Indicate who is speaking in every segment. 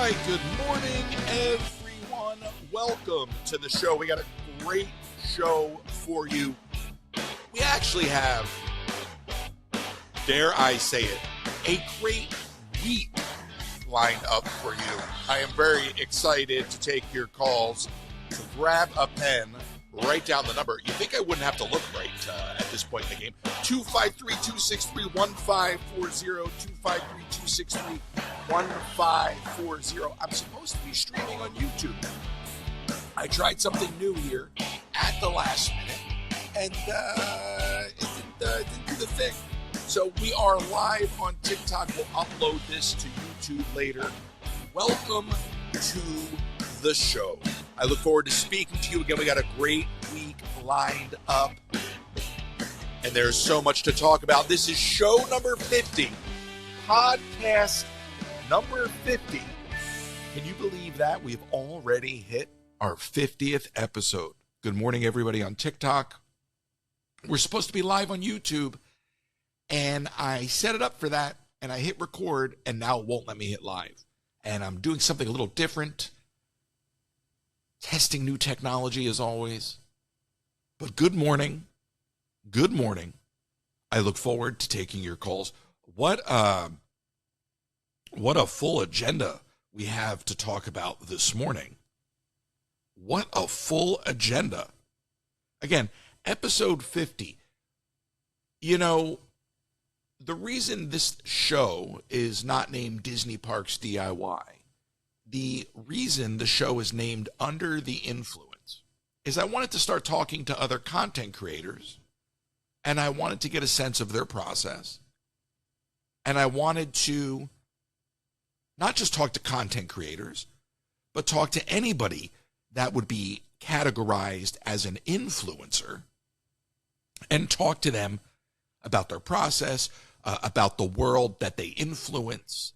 Speaker 1: right, good morning, everyone. Welcome to the show. We got a great show for you. We actually have, dare I say it, a great week lined up for you. I am very excited to take your calls. So grab a pen, write down the number. You think I wouldn't have to look right at this point in the game. 253-263-1540, 253-263-1540. I'm supposed to be streaming on YouTube. I tried something new here at the last minute, and it didn't do the thing. So we are live on TikTok. We'll upload this to YouTube later. Welcome to the show. I look forward to speaking to you again. We got a great week lined up, and there's so much to talk about. This is show number 50, podcast number 50. Can you believe that? We've already hit our 50th episode. Good morning, everybody on TikTok. We're supposed to be live on YouTube, and I set it up for that, and I hit record, and now it won't let me hit live. And I'm doing something a little different. Testing new technology as always. But good morning. Good morning. I look forward to taking your calls. What a full agenda we have to talk about this morning. What a full agenda. Again, episode 50. You know, the reason this show is not named Disney Parks DIY, the reason the show is named Under the Influence, is I wanted to start talking to other content creators, and I wanted to get a sense of their process, and I wanted to not just talk to content creators, but talk to anybody that would be categorized as an influencer and talk to them about their process, about the world that they influence.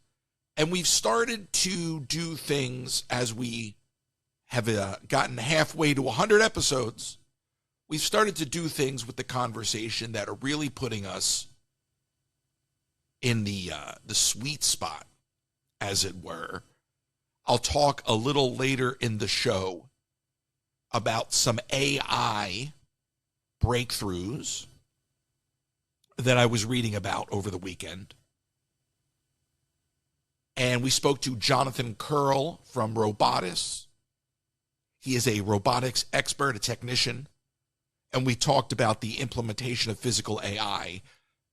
Speaker 1: And we've started to do things as we have gotten halfway to 100 episodes. We've started to do things with the conversation that are really putting us in the sweet spot, as it were. I'll talk a little later in the show about some AI breakthroughs that I was reading about over the weekend. And we spoke to Jonathan Curl from Robotis. He is a robotics expert, a technician. And we talked about the implementation of physical AI.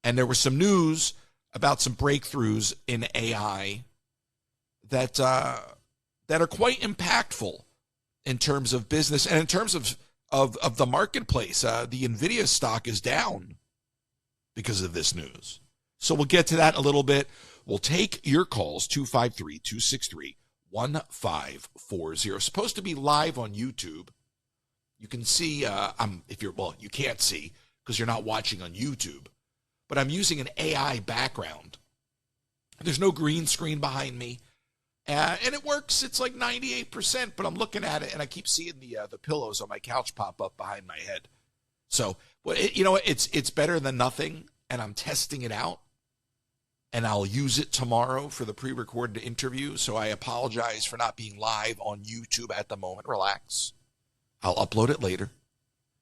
Speaker 1: And there was some news about some breakthroughs in AI that are quite impactful in terms of business and in terms of the marketplace. The NVIDIA stock is down because of this news. So we'll get to that in a little bit. We'll take your calls, 253-263-1540. Supposed to be live on YouTube. You can see, you can't see because you're not watching on YouTube, but I'm using an AI background. There's no green screen behind me, and it works. It's like 98%, but I'm looking at it, and I keep seeing the pillows on my couch pop up behind my head. So, it's better than nothing, and I'm testing it out. And I'll use it tomorrow for the pre-recorded interview, so I apologize for not being live on YouTube at the moment. Relax. I'll upload it later.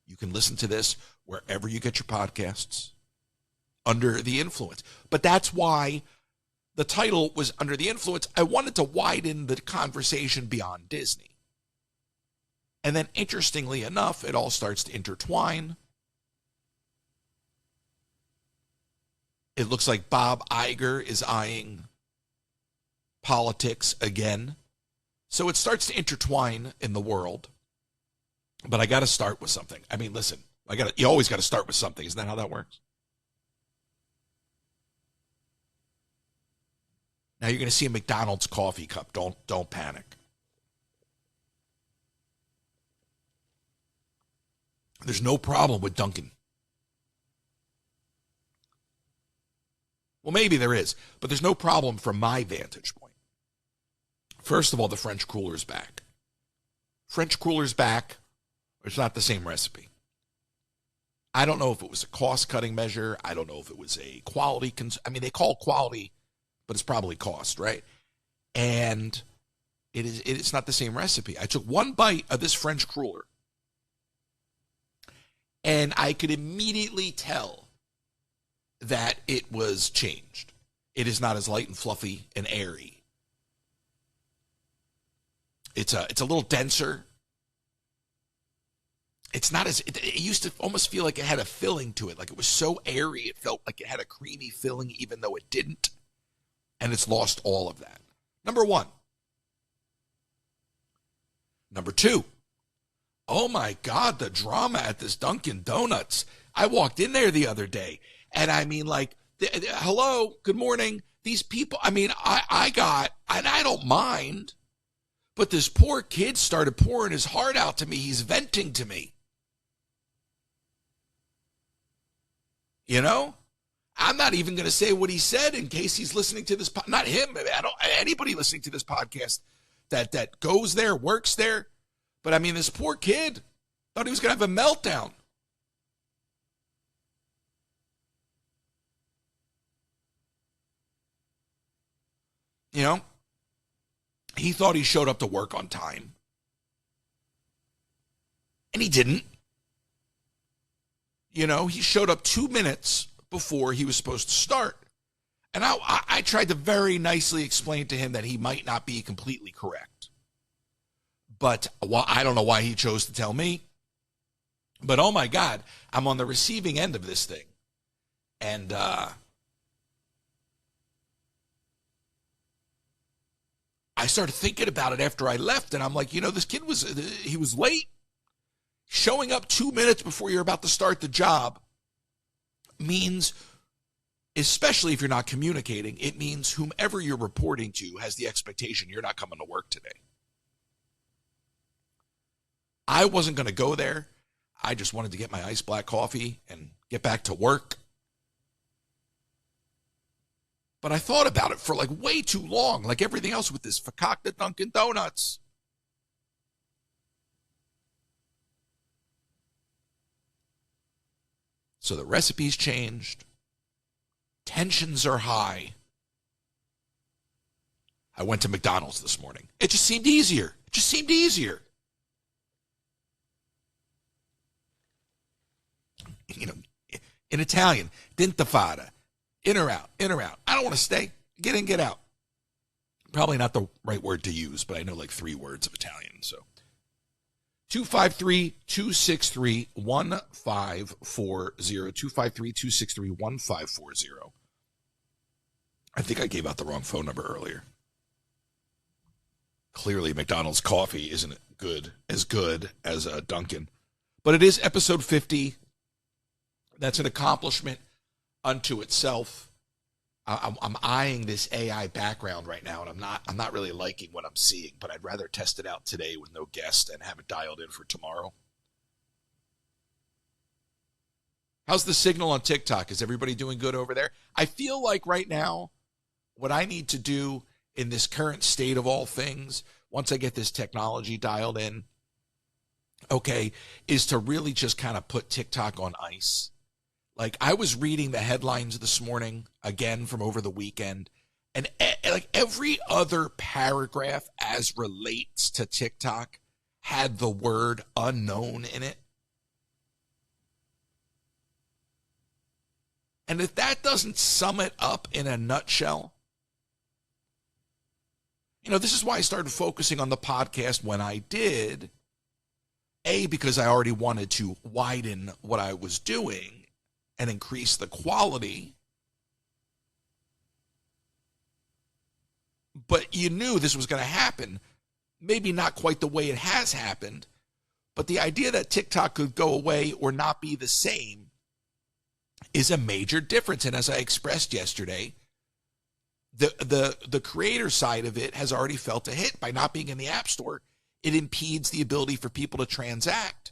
Speaker 1: You can listen to this wherever you get your podcasts, Under the Influence. But that's why the title was Under the Influence. I wanted to widen the conversation beyond Disney. And then, interestingly enough, it all starts to intertwine. It looks like Bob Iger is eyeing politics again. So it starts to intertwine in the world. But I got to start with something. I mean, listen, you always got to start with something. Isn't that how that works? Now you're going to see a McDonald's coffee cup. Don't panic. There's no problem with Dunkin'. Well, maybe there is, but there's no problem from my vantage point. First of all, the French cooler's back. French cooler's back. It's not the same recipe. I don't know if it was a cost-cutting measure. I don't know if it was a quality. They call quality, but it's probably cost, right? And It's not the same recipe. I took one bite of this French cruller, and I could immediately tell that it was changed. It is not as light and fluffy and airy. It's a little denser. It's not as, it used to almost feel like it had a filling to it. Like it was so airy, it felt like it had a creamy filling, even though it didn't. And it's lost all of that. Number one. Number two. Oh my God, the drama at this Dunkin' Donuts. I walked in there the other day, and I mean, like, hello, good morning. These people, I mean, I got, and I don't mind, but this poor kid started pouring his heart out to me. He's venting to me. You know? I'm not even going to say what he said in case he's listening to this. Not him. I don't. Anybody listening to this podcast that goes there, works there. But I mean, this poor kid thought he was going to have a meltdown. You know, he thought he showed up to work on time, and he didn't. You know, he showed up 2 minutes before he was supposed to start. And I tried to very nicely explain to him that he might not be completely correct. But I don't know why he chose to tell me. But oh my God, I'm on the receiving end of this thing. And I started thinking about it after I left. And I'm like, you know, this kid he was late. Showing up 2 minutes before you're about to start the job means, especially if you're not communicating, it means whomever you're reporting to has the expectation you're not coming to work today. I wasn't going to go there. I just wanted to get my iced black coffee and get back to work. But I thought about it for like way too long, like everything else with this fakakta Dunkin' Donuts. So the recipe's changed. Tensions are high. I went to McDonald's this morning. It just seemed easier. You know, in Italian, dentafada. In or out, in or out. I don't want to stay. Get in, get out. Probably not the right word to use, but I know like 3 words of Italian, so. 253-263-1540. 253-263-1540. I think I gave out the wrong phone number earlier. Clearly, McDonald's coffee isn't good as Dunkin'. But it is episode 50. That's an accomplishment unto itself. I'm eyeing this AI background right now, and I'm not really liking what I'm seeing, but I'd rather test it out today with no guest and have it dialed in for tomorrow. How's the signal on TikTok? Is everybody doing good over there? I feel like right now, what I need to do in this current state of all things, once I get this technology dialed in, okay, is to really just kind of put TikTok on ice. Like, I was reading the headlines this morning, again, from over the weekend, and like every other paragraph as relates to TikTok had the word unknown in it. And if that doesn't sum it up in a nutshell, you know, this is why I started focusing on the podcast when I did. A, because I already wanted to widen what I was doing and increase the quality. But you knew this was going to happen. Maybe not quite the way it has happened, but the idea that TikTok could go away or not be the same is a major difference. And as I expressed yesterday, the creator side of it has already felt a hit. By not being in the App Store, it impedes the ability for people to transact.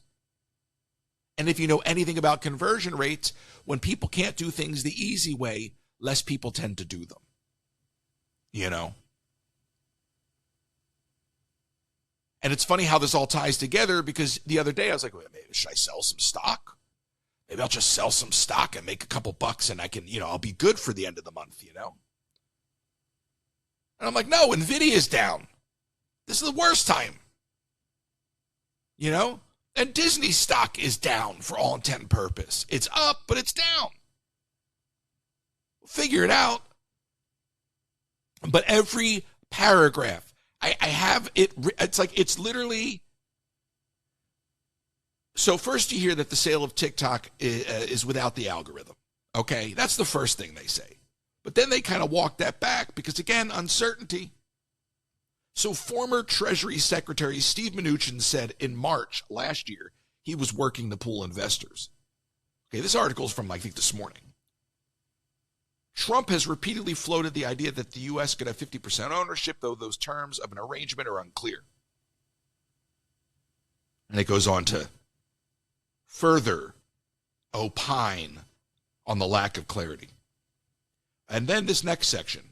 Speaker 1: And if you know anything about conversion rates, when people can't do things the easy way, less people tend to do them. You know? And it's funny how this all ties together, because the other day I was like, well, maybe should I sell some stock? Maybe I'll just sell some stock and make a couple bucks and I can, you know, I'll be good for the end of the month, you know? And I'm like, no, Nvidia's down. This is the worst time. You know? And Disney stock is down for all intent and purpose. It's up, but it's down. Figure it out. But every paragraph, I have it, it's like, it's literally. So first you hear that the sale of TikTok is without the algorithm. Okay, that's the first thing they say. But then they kind of walk that back because, again, uncertainty. So former Treasury Secretary Steve Mnuchin said in March last year he was working to pool investors. Okay, this article is from, I think, this morning. Trump has repeatedly floated the idea that the U.S. could have 50% ownership, though those terms of an arrangement are unclear. And it goes on to further opine on the lack of clarity. And then this next section,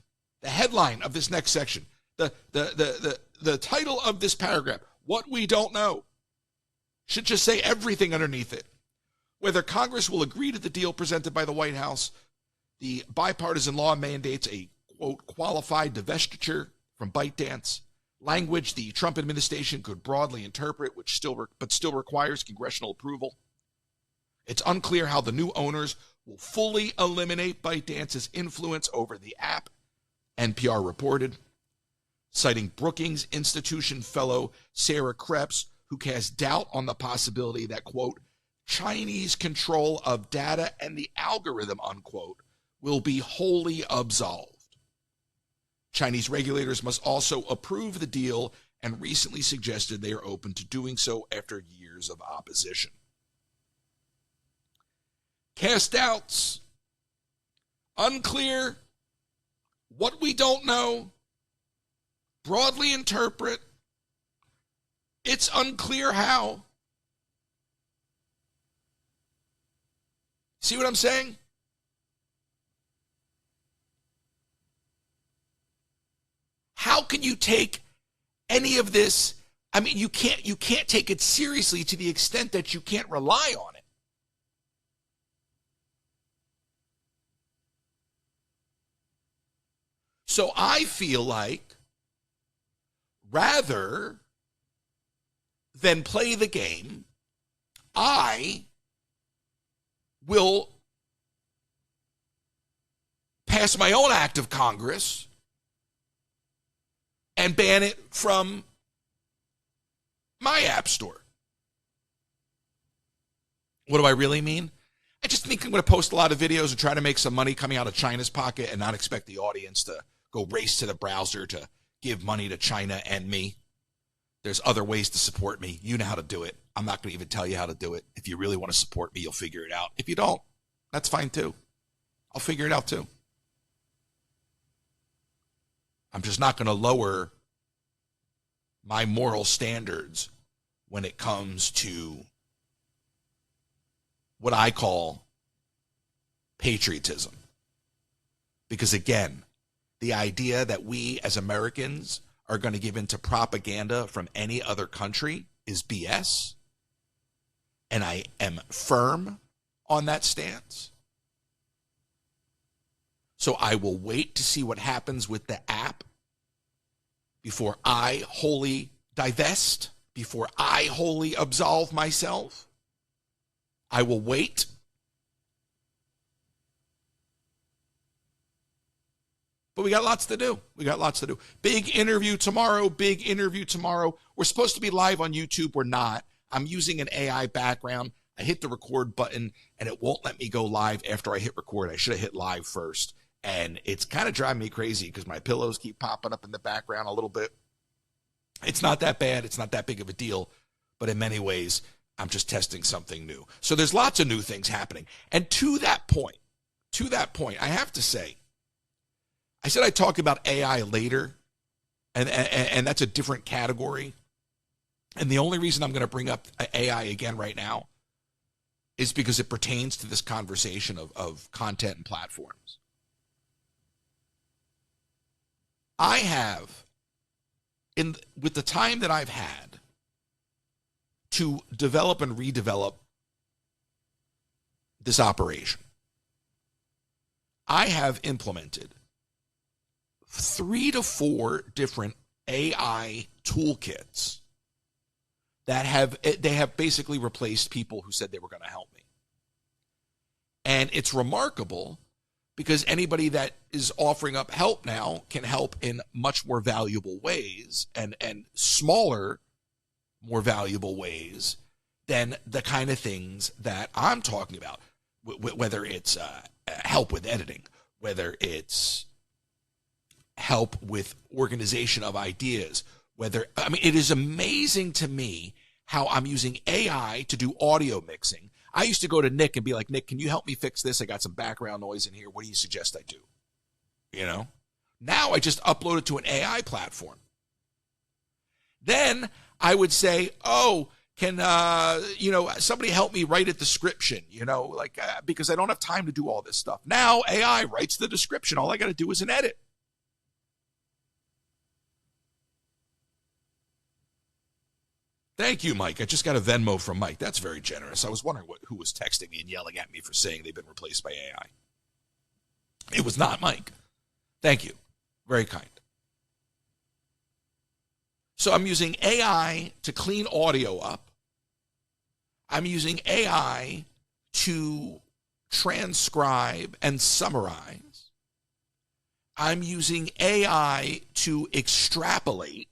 Speaker 1: the headline of this next section, the title of this paragraph, What We Don't Know, should just say everything underneath it. Whether Congress will agree to the deal presented by the White House, the bipartisan law mandates a, quote, qualified divestiture from ByteDance, language the Trump administration could broadly interpret, but still requires congressional approval. It's unclear how the new owners will fully eliminate ByteDance's influence over the app, NPR reported, citing Brookings Institution fellow Sarah Krebs, who cast doubt on the possibility that, quote, Chinese control of data and the algorithm, unquote, will be wholly absolved. Chinese regulators must also approve the deal and recently suggested they are open to doing so after years of opposition. Cast doubts, unclear, what we don't know, broadly interpret, it's unclear how. See what I'm saying? How can you take any of this? I mean, you can't take it seriously to the extent that you can't rely on it. So I feel like rather than play the game, I will pass my own act of Congress and ban it from my app store. What do I really mean? I just think I'm going to post a lot of videos and try to make some money coming out of China's pocket and not expect the audience to go race to the browser to give money to China and me. There's other ways to support me. You know how to do it. I'm not going to even tell you how to do it. If you really want to support me, you'll figure it out. If you don't, that's fine too. I'll figure it out too. I'm just not going to lower my moral standards when it comes to what I call patriotism. Because again, the idea that we as Americans are going to give into propaganda from any other country is BS. And I am firm on that stance. So I will wait to see what happens with the app before I wholly divest, before I wholly absolve myself. I will wait. But we got lots to do. Big interview tomorrow. We're supposed to be live on YouTube. We're not. I'm using an AI background. I hit the record button, and it won't let me go live after I hit record. I should have hit live first. And it's kind of driving me crazy because my pillows keep popping up in the background a little bit. It's not that bad. It's not that big of a deal. But in many ways, I'm just testing something new. So there's lots of new things happening. And to that point, I have to say, I said I'd talk about AI later, and that's a different category. And the only reason I'm going to bring up AI again right now is because it pertains to this conversation of content and platforms. I have, with the time that I've had to develop and redevelop this operation, I have implemented 3 to 4 different AI toolkits that have basically replaced people who said they were going to help me. And it's remarkable because anybody that is offering up help now can help in much more valuable ways and smaller, more valuable ways than the kind of things that I'm talking about, whether it's help with editing, whether it's help with organization of ideas, it is amazing to me how I'm using AI to do audio mixing. I used to go to Nick and be like, Nick, can you help me fix this? I got some background noise in here. What do you suggest I do? Now I just upload it to an AI platform. Then I would say, oh, can, somebody help me write a description, because I don't have time to do all this stuff. Now AI writes the description. All I got to do is an edit. Thank you, Mike. I just got a Venmo from Mike. That's very generous. I was wondering who was texting me and yelling at me for saying they've been replaced by AI. It was not Mike. Thank you. Very kind. So I'm using AI to clean audio up. I'm using AI to transcribe and summarize. I'm using AI to extrapolate.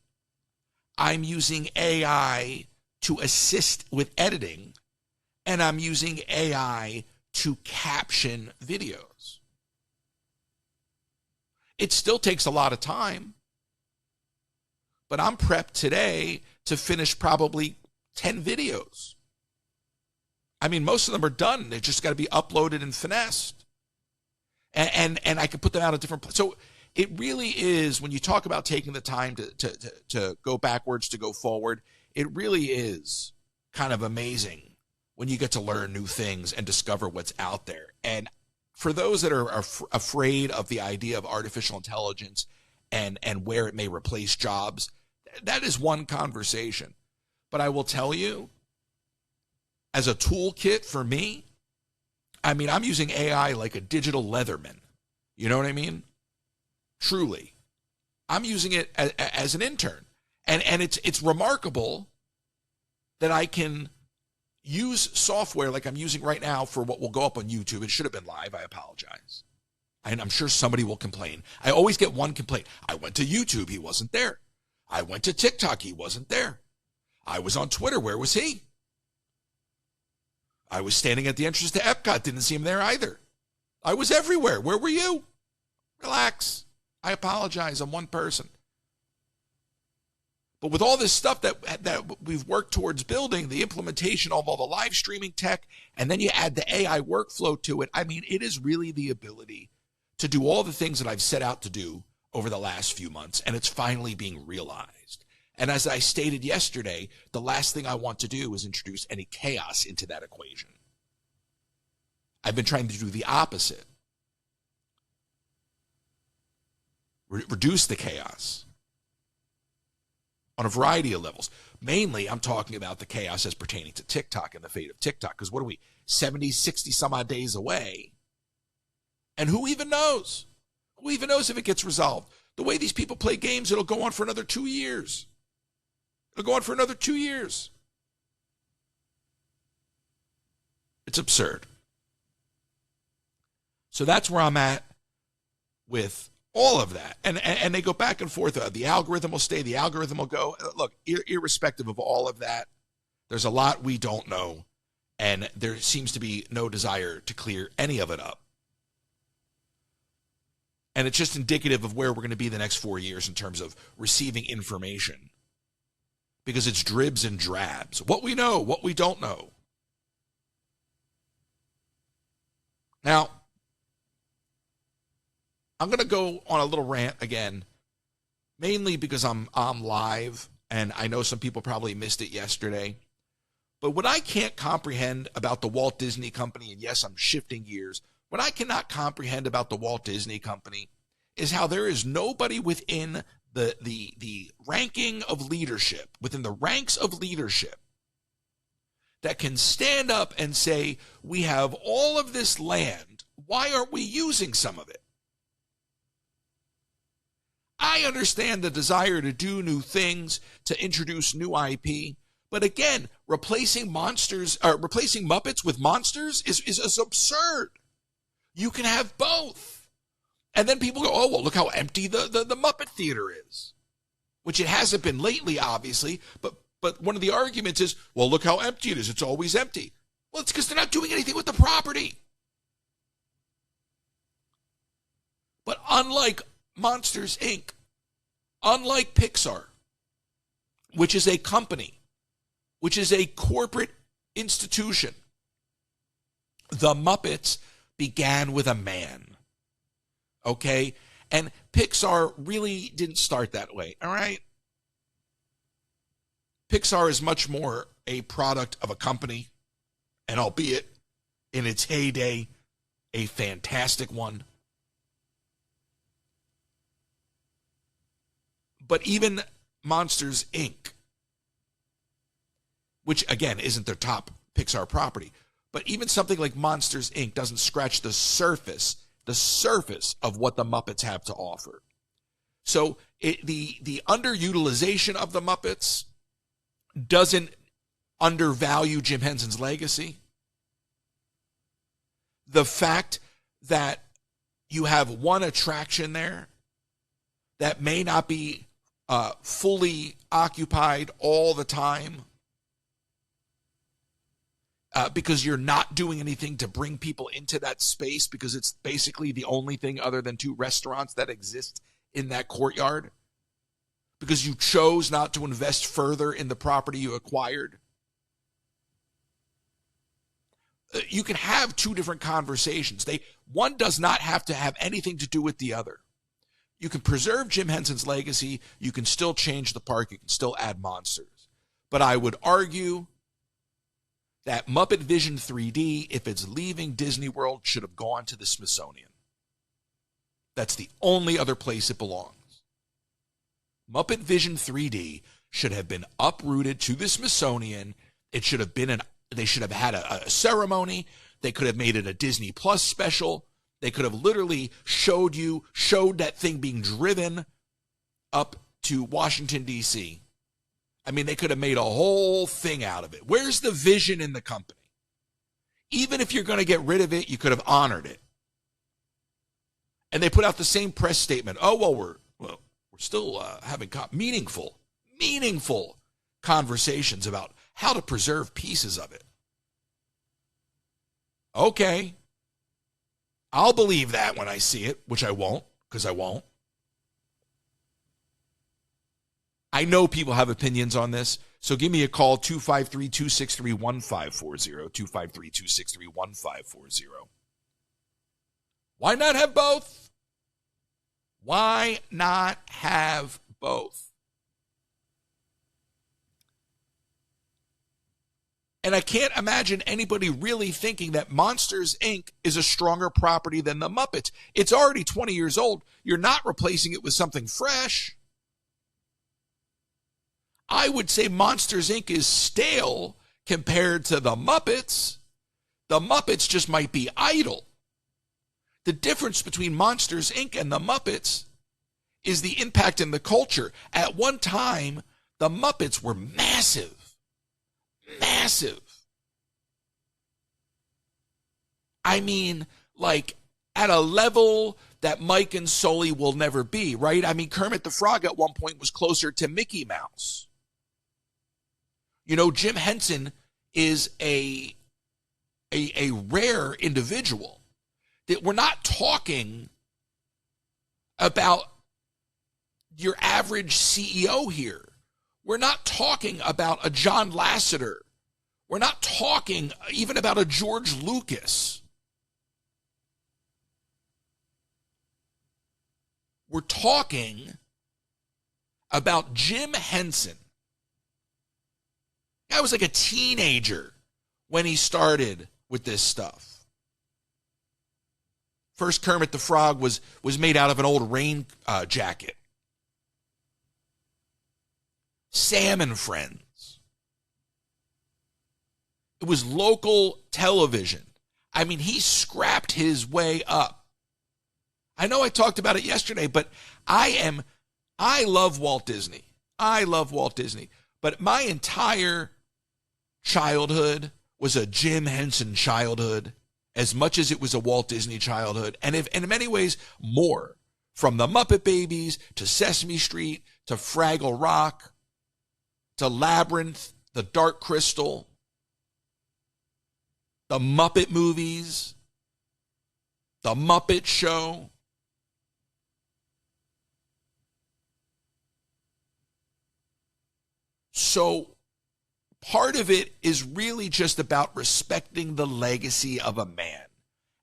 Speaker 1: I'm using AI to assist with editing, and I'm using AI to caption videos. It still takes a lot of time, but I'm prepped today to finish probably 10 videos. Most of them are done. They just got to be uploaded and finessed. And I can put them out at different places. So it really is, when you talk about taking the time to go backwards, to go forward, it really is kind of amazing when you get to learn new things and discover what's out there. And for those that are afraid of the idea of artificial intelligence and where it may replace jobs, that is one conversation. But I will tell you, as a toolkit for me, I'm using AI like a digital Leatherman. You know what I mean? Truly. I'm using it as an intern. And it's remarkable that I can use software like I'm using right now for what will go up on YouTube. It should have been live. I apologize. And I'm sure somebody will complain. I always get one complaint. I went to YouTube. He wasn't there. I went to TikTok. He wasn't there. I was on Twitter. Where was he? I was standing at the entrance to Epcot. Didn't see him there either. I was everywhere. Where were you? Relax. I apologize. I'm one person. But with all this stuff that we've worked towards building, the implementation of all the live streaming tech, and then you add the AI workflow to it, it is really the ability to do all the things that I've set out to do over the last few months, and it's finally being realized. And as I stated yesterday, the last thing I want to do is introduce any chaos into that equation. I've been trying to do the opposite. Reduce the chaos on a variety of levels. Mainly, I'm talking about the chaos as pertaining to TikTok and the fate of TikTok. Because what are we, 70, 60 some odd days away? And who even knows? Who even knows if it gets resolved? The way these people play games, it'll go on for another 2 years. It'll go on for another 2 years. It's absurd. So that's where I'm at with all of that. And they go back and forth. The algorithm will stay. The algorithm will go. Look, irrespective of all of that, there's a lot we don't know. And there seems to be no desire to clear any of it up. And it's just indicative of where we're going to be the next 4 years in terms of receiving information. Because it's dribs and drabs. What we know, what we don't know. Now, I'm going to go on a little rant again, mainly because I'm live, and I know some people probably missed it yesterday. But what I can't comprehend about the Walt Disney Company, and yes, I'm shifting gears, what I cannot comprehend about the Walt Disney Company is how there is nobody within the ranking of leadership, within the ranks of leadership, that can stand up and say, we have all of this land, why aren't we using some of it? I understand the desire to do new things, to introduce new IP. But again, replacing Muppets with monsters is absurd. You can have both. And then people go, oh, well, look how empty the Muppet Theater is. Which it hasn't been lately, obviously. But one of the arguments is, well, look how empty it is. It's always empty. Well, it's because they're not doing anything with the property. But unlike Monsters, Inc., unlike Pixar, which is a company, which is a corporate institution, the Muppets began with a man. Okay? And Pixar really didn't start that way, all right? Pixar is much more a product of a company, and albeit in its heyday, a fantastic one. But even Monsters, Inc., which, again, isn't their top Pixar property, but even something like Monsters, Inc. doesn't scratch the surface of what the Muppets have to offer. So the underutilization of the Muppets doesn't undervalue Jim Henson's legacy. The fact that you have one attraction there that may not be fully occupied all the time because you're not doing anything to bring people into that space because it's basically the only thing other than two restaurants that exist in that courtyard because you chose not to invest further in the property you acquired. You can have two different conversations. One does not have to have anything to do with the other. You can preserve Jim Henson's legacy. You can still change the park. You can still add monsters. But I would argue that Muppet Vision 3D, if it's leaving Disney World, should have gone to the Smithsonian. That's the only other place it belongs. Muppet Vision 3D should have been uprooted to the Smithsonian. It should have been they should have had a ceremony. They could have made it a Disney Plus special. They could have literally showed that thing being driven up to Washington, D.C. I mean, they could have made a whole thing out of it. Where's the vision in the company? Even if you're going to get rid of it, you could have honored it. And they put out the same press statement. Oh, well, we're still having meaningful conversations about how to preserve pieces of it. Okay. I'll believe that when I see it, which I won't, because I won't. I know people have opinions on this, so give me a call, 253-263-1540, 253-263-1540. Why not have both? Why not have both? And I can't imagine anybody really thinking that Monsters, Inc. is a stronger property than the Muppets. It's already 20 years old. You're not replacing it with something fresh. I would say Monsters, Inc. is stale compared to the Muppets. The Muppets just might be idle. The difference between Monsters, Inc. and the Muppets is the impact in the culture. At one time, the Muppets were massive. Massive. I mean, like, at a level that Mike and Sully will never be, right? I mean, Kermit the Frog at one point was closer to Mickey Mouse. You know, Jim Henson is a rare individual. That we're not talking about your average CEO here. We're not talking about a John Lasseter. We're not talking even about a George Lucas. We're talking about Jim Henson. I was like a teenager when he started with this stuff. First Kermit the Frog was made out of an old rain jacket. Sam and Friends. It was local television. I mean, he scrapped his way up. I know I talked about it yesterday, but I am I love Walt Disney. I love Walt Disney. But my entire childhood was a Jim Henson childhood as much as it was a Walt Disney childhood. And in many ways, more. From the Muppet Babies to Sesame Street to Fraggle Rock to Labyrinth, The Dark Crystal, the Muppet movies, the Muppet Show. So part of it is really just about respecting the legacy of a man.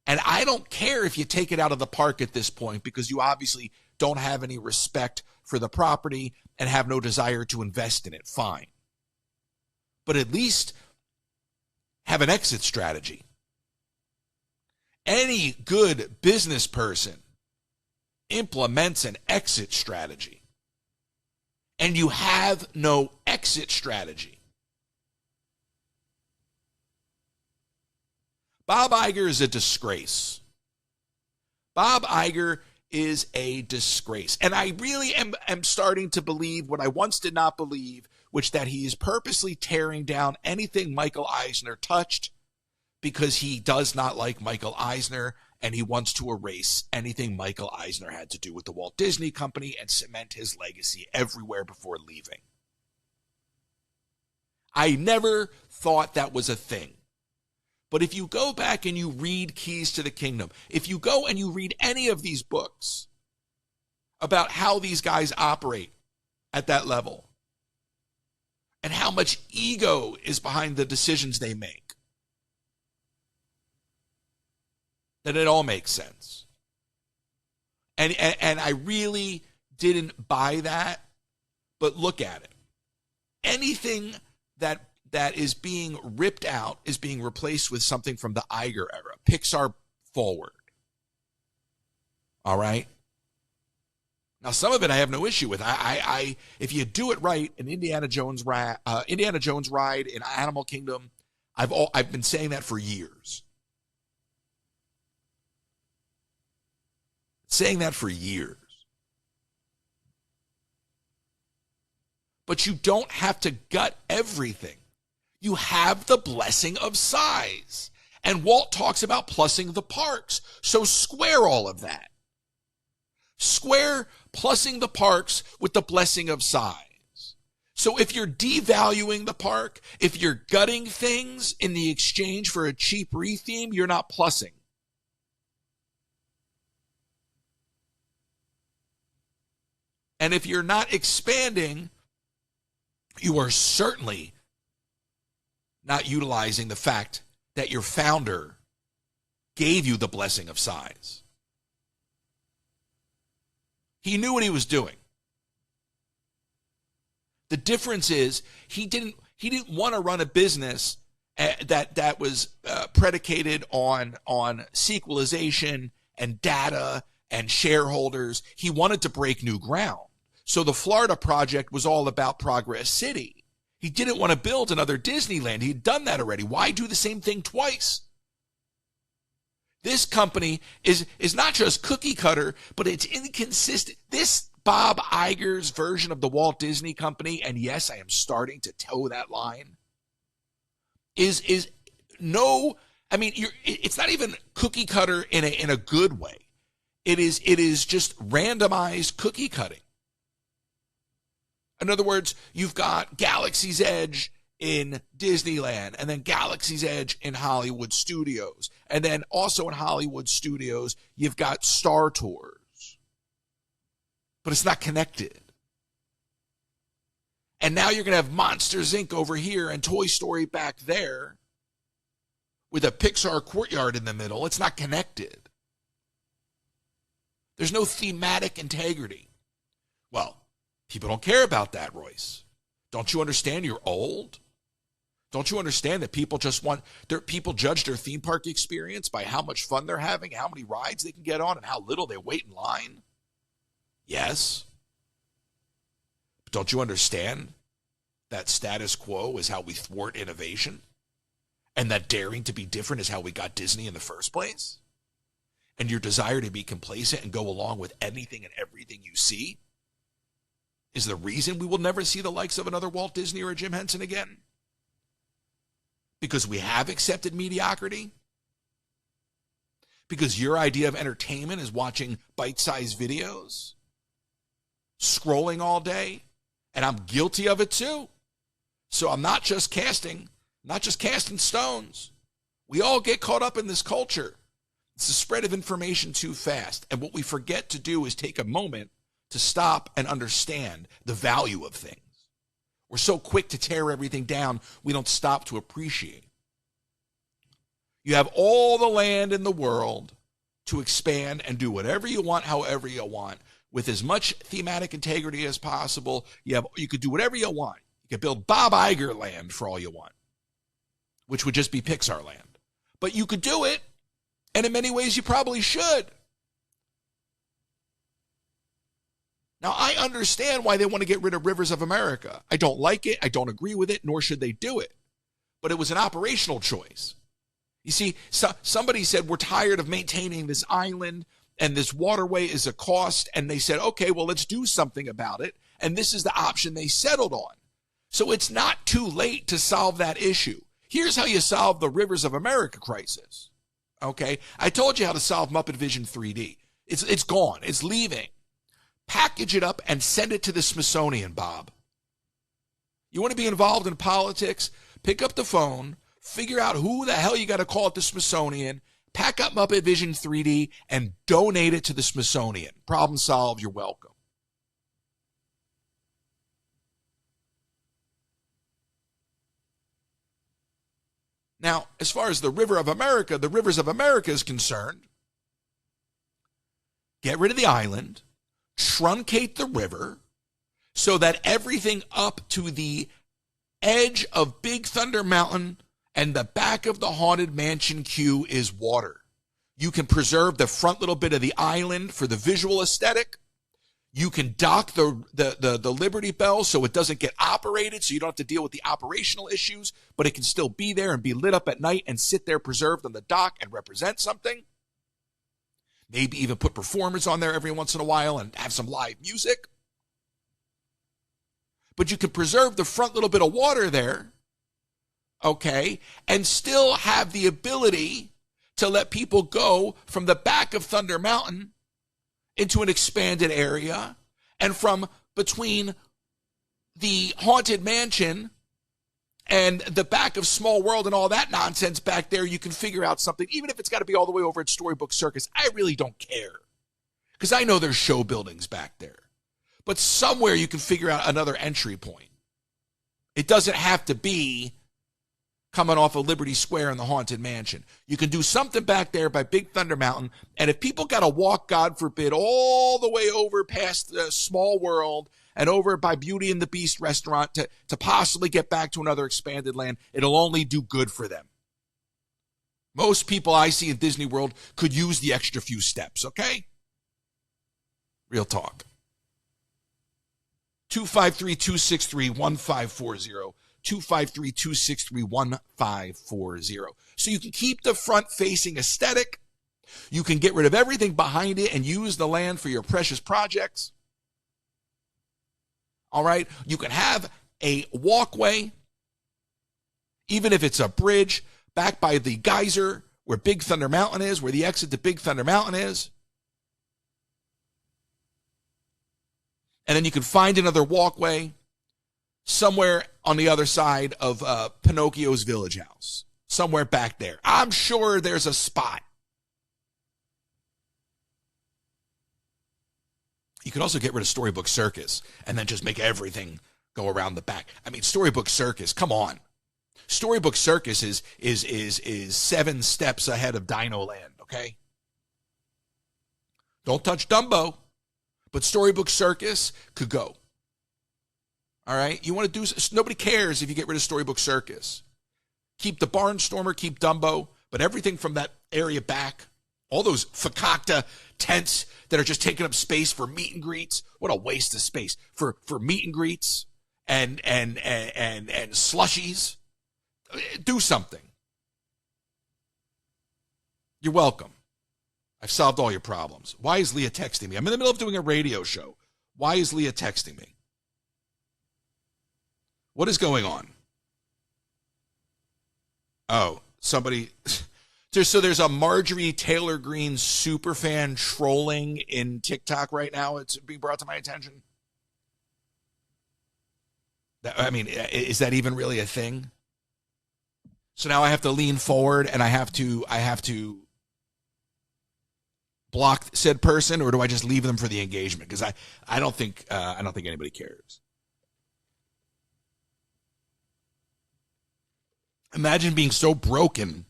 Speaker 1: And I don't care if you take it out of the park at this point, because you obviously don't have any respect for the property and have no desire to invest in it. Fine. But at least have an exit strategy. Any good business person implements an exit strategy. And you have no exit strategy. Bob Iger is a disgrace. Bob Iger is a disgrace. And I really am starting to believe what I once did not believe, which that he is purposely tearing down anything Michael Eisner touched because he does not like Michael Eisner and he wants to erase anything Michael Eisner had to do with the Walt Disney Company and cement his legacy everywhere before leaving. I never thought that was a thing. But if you go back and you read Keys to the Kingdom, if you go and you read any of these books about how these guys operate at that level and how much ego is behind the decisions they make, then it all makes sense. And I really didn't buy that, but look at it. Anything that is being ripped out is being replaced with something from the Iger era, Pixar forward. All right? Now, some of it I have no issue with. I if you do it right, an Indiana Jones ride in Animal Kingdom, I've been saying that for years. Saying that for years. But you don't have to gut everything. You have the blessing of size. And Walt talks about plussing the parks. So square all of that. Square plussing the parks with the blessing of size. So if you're devaluing the park, if you're gutting things in the exchange for a cheap retheme, you're not plussing. And if you're not expanding, you are certainly not utilizing the fact that your founder gave you the blessing of size. He knew what he was doing. The difference is he didn't want to run a business that was predicated on sequelization and data and shareholders. He wanted to break new ground. So the Florida project was all about Progress City. He didn't want to build another Disneyland. He'd done that already. Why do the same thing twice? This company is not just cookie cutter, but it's inconsistent. This Bob Iger's version of the Walt Disney Company, and yes, I am starting to toe that line, is no, I mean, it's not even cookie cutter in a good way. It is just randomized cookie cutting. In other words, you've got Galaxy's Edge in Disneyland, and then Galaxy's Edge in Hollywood Studios. And then also in Hollywood Studios, you've got Star Tours. But it's not connected. And now you're going to have Monsters, Inc. over here and Toy Story back there with a Pixar courtyard in the middle. It's not connected. There's no thematic integrity. Well, people don't care about that, Royce. Don't you understand you're old? Don't you understand that people judge their theme park experience by how much fun they're having, how many rides they can get on, and how little they wait in line? Yes. But don't you understand that status quo is how we thwart innovation? And that daring to be different is how we got Disney in the first place? And your desire to be complacent and go along with anything and everything you see? is the reason we will never see the likes of another Walt Disney or a Jim Henson again? Because we have accepted mediocrity? Because your idea of entertainment is watching bite-sized videos? Scrolling all day? And I'm guilty of it too. So I'm not just casting stones. We all get caught up in this culture. It's the spread of information too fast. And what we forget to do is take a moment to stop and understand the value of things. We're so quick to tear everything down, we don't stop to appreciate. You have all the land in the world to expand and do whatever you want, however you want, with as much thematic integrity as possible. You could do whatever you want. You could build Bob Iger land for all you want, which would just be Pixar land. But you could do it, and in many ways you probably should. Now, I understand why they want to get rid of Rivers of America. I don't like it. I don't agree with it, nor should they do it. But it was an operational choice. You see, somebody said, we're tired of maintaining this island, and this waterway is a cost. And they said, okay, well, let's do something about it. And this is the option they settled on. So it's not too late to solve that issue. Here's how you solve the Rivers of America crisis. Okay? I told you how to solve Muppet Vision 3D. It's gone. It's leaving. Package it up and send it to the Smithsonian, Bob. You want to be involved in politics? Pick up the phone, figure out who the hell you got to call at the Smithsonian, pack up Muppet Vision 3D, and donate it to the Smithsonian. Problem solved. You're welcome. Now, as far as the Rivers of America is concerned, get rid of the island, truncate the river so that everything up to the edge of Big Thunder Mountain and the back of the Haunted Mansion queue is water. You can preserve the front little bit of the island for the visual aesthetic. You can dock the Liberty Bell so it doesn't get operated, so you don't have to deal with the operational issues, but it can still be there and be lit up at night and sit there preserved on the dock and represent something. Maybe even put performers on there every once in a while and have some live music. But you can preserve the front little bit of water there, okay, and still have the ability to let people go from the back of Thunder Mountain into an expanded area, and from between the Haunted Mansion and the back of Small World and all that nonsense back there, you can figure out something, even if it's got to be all the way over at Storybook Circus. I really don't care, because I know there's show buildings back there. But somewhere you can figure out another entry point. It doesn't have to be coming off of Liberty Square in the Haunted Mansion. You can do something back there by Big Thunder Mountain, and if people got to walk, God forbid, all the way over past the Small World and over by Beauty and the Beast restaurant to possibly get back to another expanded land, it'll only do good for them. Most people I see in Disney World could use the extra few steps, okay? Real talk. 253-263-1540. 253-263-1540. So you can keep the front-facing aesthetic. You can get rid of everything behind it and use the land for your precious projects. All right? You can have a walkway, even if it's a bridge, back by the geyser where Big Thunder Mountain is, where the exit to Big Thunder Mountain is. And then you can find another walkway somewhere on the other side of Pinocchio's village house. Somewhere back there. I'm sure there's a spot. You could also get rid of Storybook Circus and then just make everything go around the back. I mean, Storybook Circus, come on. Storybook Circus is 7 steps ahead of Dino Land, okay? Don't touch Dumbo, but Storybook Circus could go. All right? You want to do, nobody cares if you get rid of Storybook Circus. Keep the Barnstormer, keep Dumbo, but everything from that area back, all those fakakta tents that are just taking up space for meet and greets. What a waste of space for meet and greets and slushies. Do something. You're welcome. I've solved all your problems. Why is Leah texting me? I'm in the middle of doing a radio show. Why is Leah texting me? What is going on? Oh, somebody. So there's a Marjorie Taylor Greene superfan trolling in TikTok right now. It's being brought to my attention. I mean, is that even really a thing? So now I have to lean forward and I have to block said person, or do I just leave them for the engagement? Because I don't think anybody cares. Imagine being so broken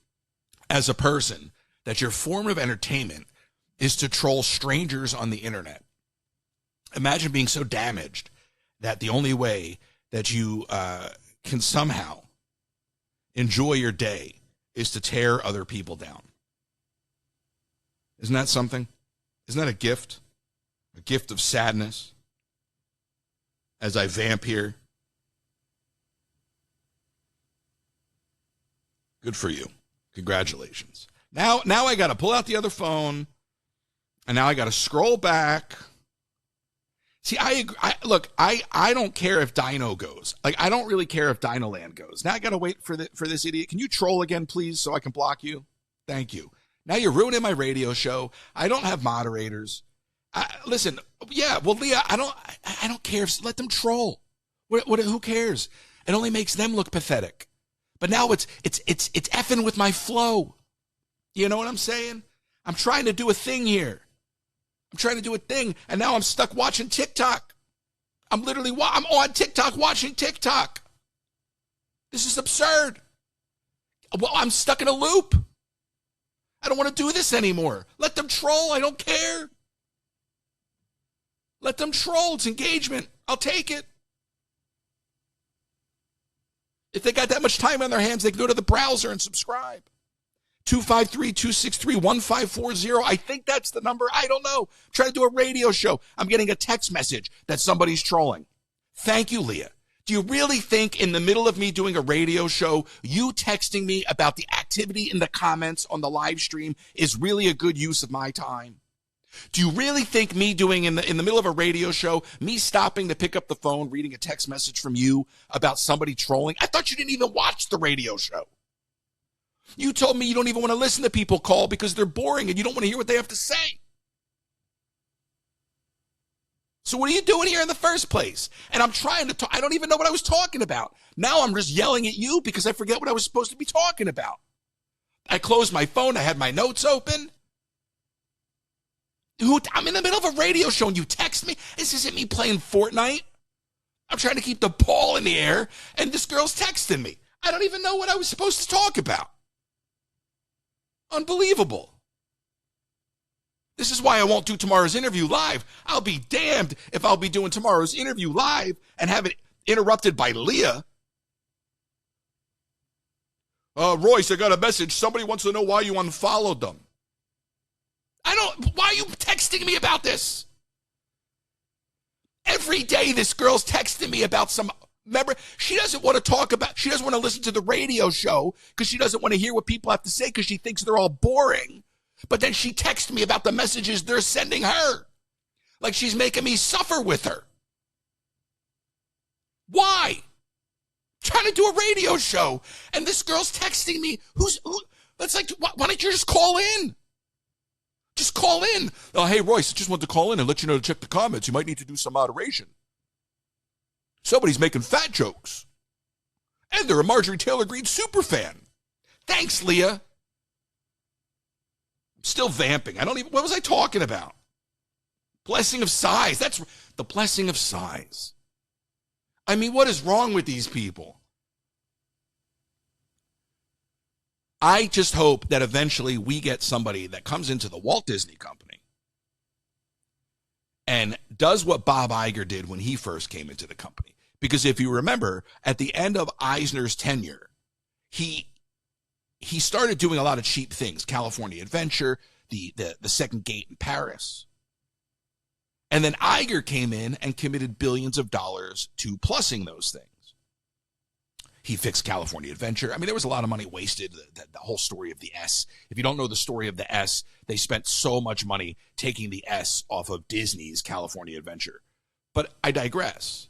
Speaker 1: as a person that your form of entertainment is to troll strangers on the internet. Imagine being so damaged that the only way that you can somehow enjoy your day is to tear other people down. Isn't that something? Isn't that a gift? A gift of sadness as I vamp here. Good for you. Congratulations. Now I got to pull out the other phone, and now I got to scroll back. See, I don't care if Dino goes. Like, I don't really care if Dino Land goes. Now I got to wait for this idiot. Can you troll again, please, so I can block you? Thank you. Now you're ruining my radio show. I don't have moderators. Listen, yeah, well, Leah, I don't care. Let them troll. Who cares? It only makes them look pathetic. But now it's effing with my flow. You know what I'm saying? I'm trying to do a thing here. And now I'm stuck watching TikTok. I'm on TikTok watching TikTok. This is absurd. Well, I'm stuck in a loop. I don't want to do this anymore. Let them troll. I don't care. Let them troll. It's engagement. I'll take it. If they got that much time on their hands, they can go to the browser and subscribe. 253-263-1540. I think that's the number. I don't know. I'm trying to do a radio show. I'm getting a text message that somebody's trolling. Thank you, Leah. Do you really think in the middle of me doing a radio show, you texting me about the activity in the comments on the live stream is really a good use of my time? Do you really think me doing in the middle of a radio show, me stopping to pick up the phone, reading a text message from you about somebody trolling? I thought you didn't even watch the radio show. You told me you don't even want to listen to people call because they're boring and you don't want to hear what they have to say. So what are you doing here in the first place? And I'm trying to talk. I don't even know what I was talking about. Now I'm just yelling at you because I forget what I was supposed to be talking about. I closed my phone. I had my notes open. I'm in the middle of a radio show and you text me. This isn't me playing Fortnite. I'm trying to keep the ball in the air and this girl's texting me. I don't even know what I was supposed to talk about. Unbelievable. This is why I won't do tomorrow's interview live. I'll be damned if I'll be doing tomorrow's interview live and have it interrupted by Leah. Royce, I got a message. Somebody wants to know why you unfollowed them. Why are you texting me about this? Every day this girl's texting me about remember, she doesn't want to listen to the radio show because she doesn't want to hear what people have to say because she thinks they're all boring. But then she texts me about the messages they're sending her. Like she's making me suffer with her. Why? I'm trying to do a radio show and this girl's texting me. That's like, why don't you just call in? Just call in. Hey, Royce, I just wanted to call in and let you know to check the comments. You might need to do some moderation. Somebody's making fat jokes. And they're a Marjorie Taylor Greene superfan. Thanks, Leah. I'm still vamping. What was I talking about? Blessing of size. That's the blessing of size. I mean, what is wrong with these people? I just hope that eventually we get somebody that comes into the Walt Disney Company and does what Bob Iger did when he first came into the company. Because if you remember, at the end of Eisner's tenure, he started doing a lot of cheap things. California Adventure, the Second Gate in Paris. And then Iger came in and committed billions of dollars to plussing those things. He fixed California Adventure. I mean, there was a lot of money wasted, the whole story of the S. If you don't know the story of the S, they spent so much money taking the S off of Disney's California Adventure. But I digress.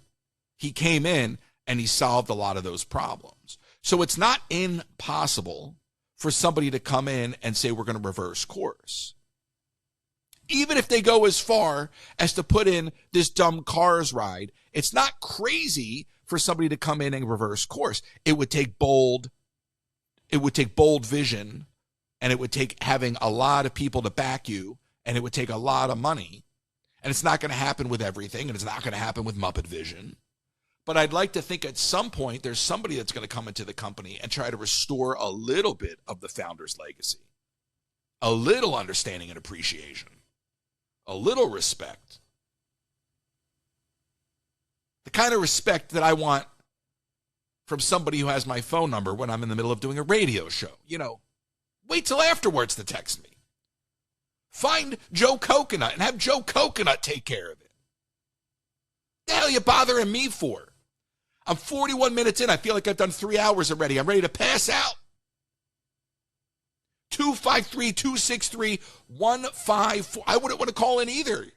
Speaker 1: He came in and he solved a lot of those problems. So it's not impossible for somebody to come in and say, we're going to reverse course. Even if they go as far as to put in this dumb Cars ride, it's not crazy for somebody to come in and reverse course. It would take bold vision, and it would take having a lot of people to back you, and it would take a lot of money. And it's not going to happen with everything, and it's not going to happen with Muppet Vision. But I'd like to think at some point there's somebody that's going to come into the company and try to restore a little bit of the founder's legacy, a little understanding and appreciation, a little respect. The kind of respect that I want from somebody who has my phone number when I'm in the middle of doing a radio show. Wait till afterwards to text me. Find Joe Coconut and have Joe Coconut take care of it. The hell are you bothering me for? I'm 41 minutes in. I feel like I've done 3 hours already. I'm ready to pass out. 253-263-1540. I wouldn't want to call in either.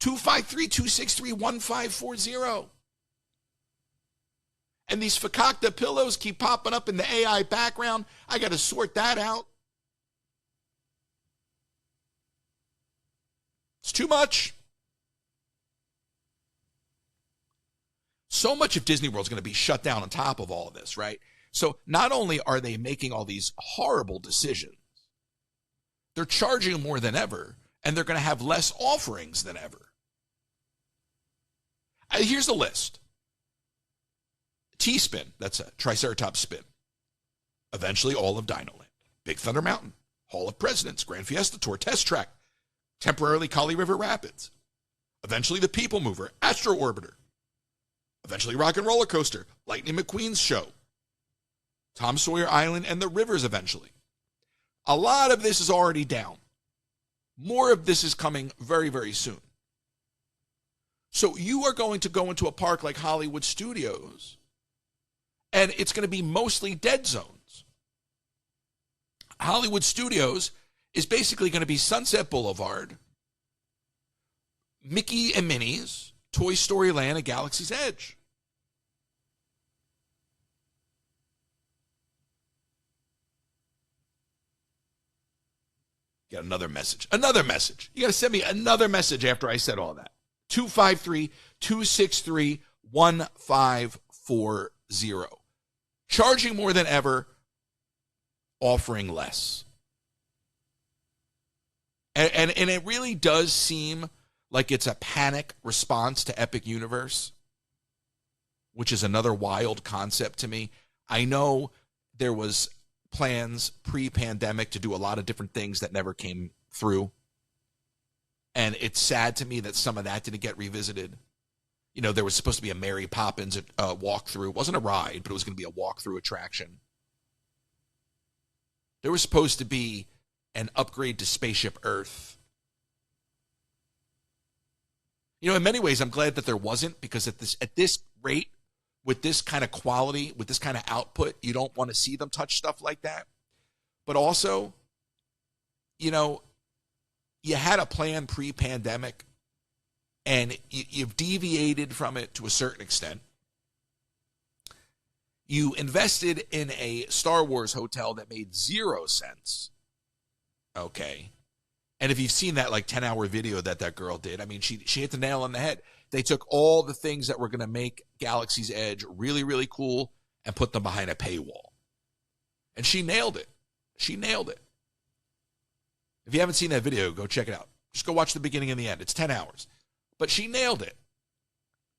Speaker 1: 253-263-1540. And these Fakakta pillows keep popping up in the AI background. I got to sort that out. It's too much. So much of Disney World is going to be shut down on top of all of this, right? So not only are they making all these horrible decisions, they're charging more than ever, and they're going to have less offerings than ever. Here's the list. T-Spin, that's a Triceratops spin. Eventually all of Dinoland. Big Thunder Mountain, Hall of Presidents, Grand Fiesta Tour, Test Track, temporarily Kali River Rapids. Eventually the People Mover, Astro Orbiter. Eventually Rock and Roller Coaster, Lightning McQueen's Show. Tom Sawyer Island and the Rivers eventually. A lot of this is already down. More of this is coming very, very soon. So you are going to go into a park like Hollywood Studios, and it's going to be mostly dead zones. Hollywood Studios is basically going to be Sunset Boulevard, Mickey and Minnie's, Toy Story Land, and Galaxy's Edge. Got another message. Another message. You got to send me another message after I said all that. 253-263-1540. Charging more than ever, offering less. And it really does seem like it's a panic response to Epic Universe, which is another wild concept to me. I know there was plans pre-pandemic to do a lot of different things that never came through. And it's sad to me that some of that didn't get revisited. There was supposed to be a Mary Poppins walkthrough. It wasn't a ride, but it was going to be a walkthrough attraction. There was supposed to be an upgrade to Spaceship Earth. In many ways, I'm glad that there wasn't, because at this rate, with this kind of quality, with this kind of output, you don't want to see them touch stuff like that. But also, you had a plan pre-pandemic, and you've deviated from it to a certain extent. You invested in a Star Wars hotel that made 0 sense. Okay. And if you've seen that 10-hour video that girl did, I mean, she hit the nail on the head. They took all the things that were going to make Galaxy's Edge really, really cool and put them behind a paywall. And she nailed it. She nailed it. If you haven't seen that video, go check it out. Just go watch the beginning and the end. It's 10 hours. But she nailed it.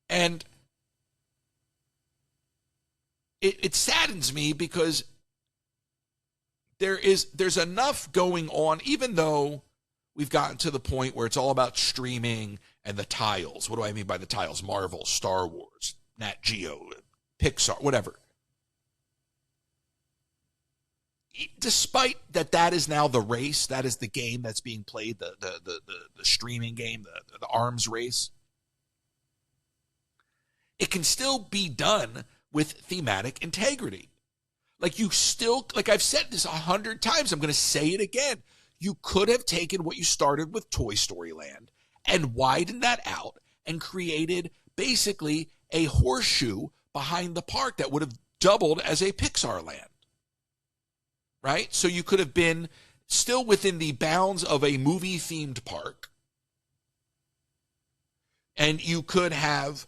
Speaker 1: And it saddens me, because there's enough going on, even though we've gotten to the point where it's all about streaming and the tiles. What do I mean by the tiles? Marvel, Star Wars, Nat Geo, Pixar, whatever. Despite that is now the race, that is the game that's being played, the streaming game, the arms race, it can still be done with thematic integrity. Like I've said this 100 times, I'm going to say it again. You could have taken what you started with Toy Story Land and widened that out and created basically a horseshoe behind the park that would have doubled as a Pixar land, right? So you could have been still within the bounds of a movie-themed park, and you could have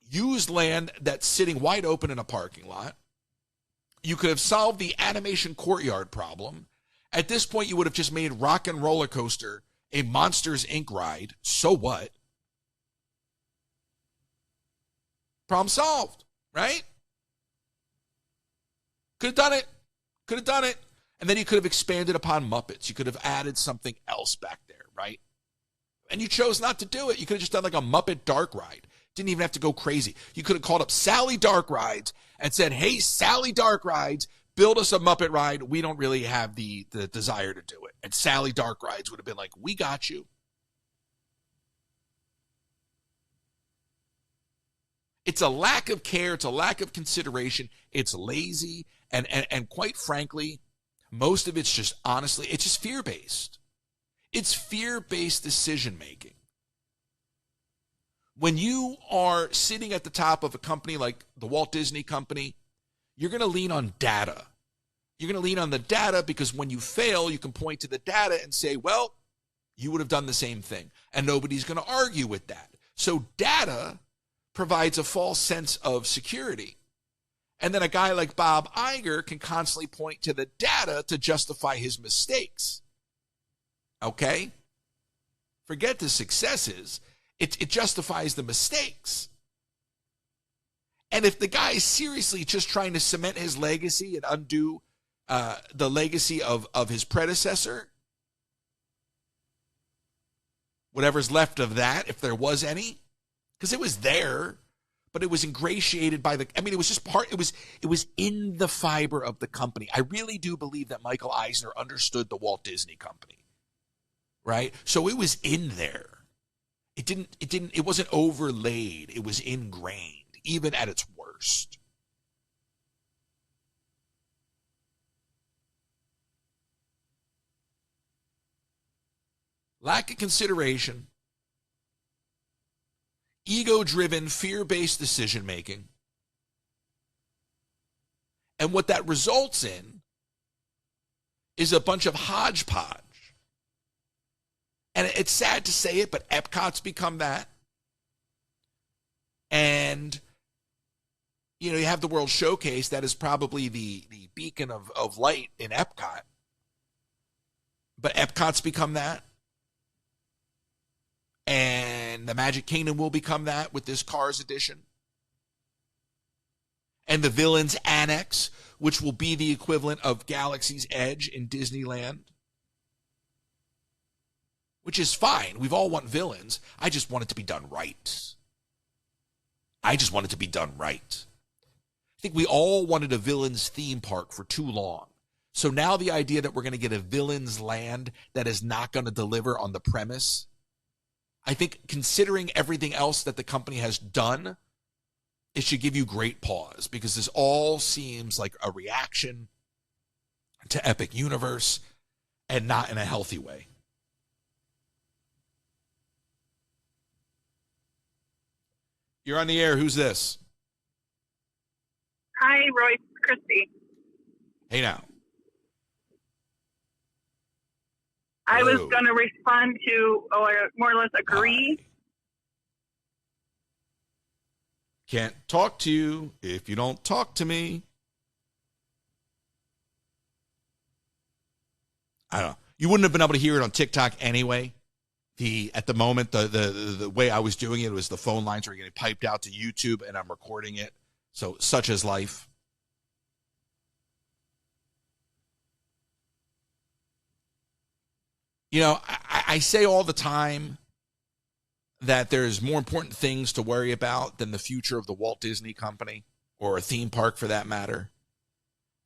Speaker 1: used land that's sitting wide open in a parking lot. You could have solved the animation courtyard problem. At this point, you would have just made Rock and Roller Coaster a Monsters, Inc. ride. So what? Problem solved, right? Could have done it. Could have done it. And then you could have expanded upon Muppets. You could have added something else back there, right? And you chose not to do it. You could have just done like a Muppet Dark Ride. Didn't even have to go crazy. You could have called up Sally Dark Rides and said, hey, Sally Dark Rides, build us a Muppet ride. We don't really have the desire to do it. And Sally Dark Rides would have been like, we got you. It's a lack of care. It's a lack of consideration. It's lazy. And quite frankly, most of it's just, honestly, it's just fear-based. It's fear-based decision-making. When you are sitting at the top of a company like the Walt Disney Company, you're going to lean on data. You're going to lean on the data because when you fail, you can point to the data and say, well, you would have done the same thing. And nobody's going to argue with that. So data provides a false sense of security. And then a guy like Bob Iger can constantly point to the data to justify his mistakes. Okay? Forget the successes. It justifies the mistakes. And if the guy is seriously just trying to cement his legacy and undo the legacy of his predecessor, whatever's left of that, if there was any, because it was there, but it was ingratiated by it was just it was in the fiber of the company. I really do believe that Michael Eisner understood the Walt Disney Company, right? So it was in there. It wasn't overlaid. It was ingrained, even at its worst. Lack of consideration, ego-driven, fear-based decision-making. And what that results in is a bunch of hodgepodge. And it's sad to say it, but Epcot's become that. And, you have the World Showcase. That is probably the beacon of light in Epcot. But Epcot's become that. And the Magic Kingdom will become that with this Cars edition. And the Villains Annex, which will be the equivalent of Galaxy's Edge in Disneyland. Which is fine. We've all want villains. I just want it to be done right. I think we all wanted a villains theme park for too long. So now the idea that we're going to get a villains land that is not going to deliver on the premise, I think considering everything else that the company has done, it should give you great pause because this all seems like a reaction to Epic Universe and not in a healthy way. You're on the air. Who's this?
Speaker 2: Hi, Roy. Christy.
Speaker 1: Hey, now.
Speaker 2: I was going to respond to, or more or less agree.
Speaker 1: Can't talk to you if you don't talk to me. I don't know. You wouldn't have been able to hear it on TikTok anyway. At the moment, the way I was doing it was the phone lines were getting piped out to YouTube, and I'm recording it. So such is life. I say all the time that there's more important things to worry about than the future of the Walt Disney Company or a theme park for that matter.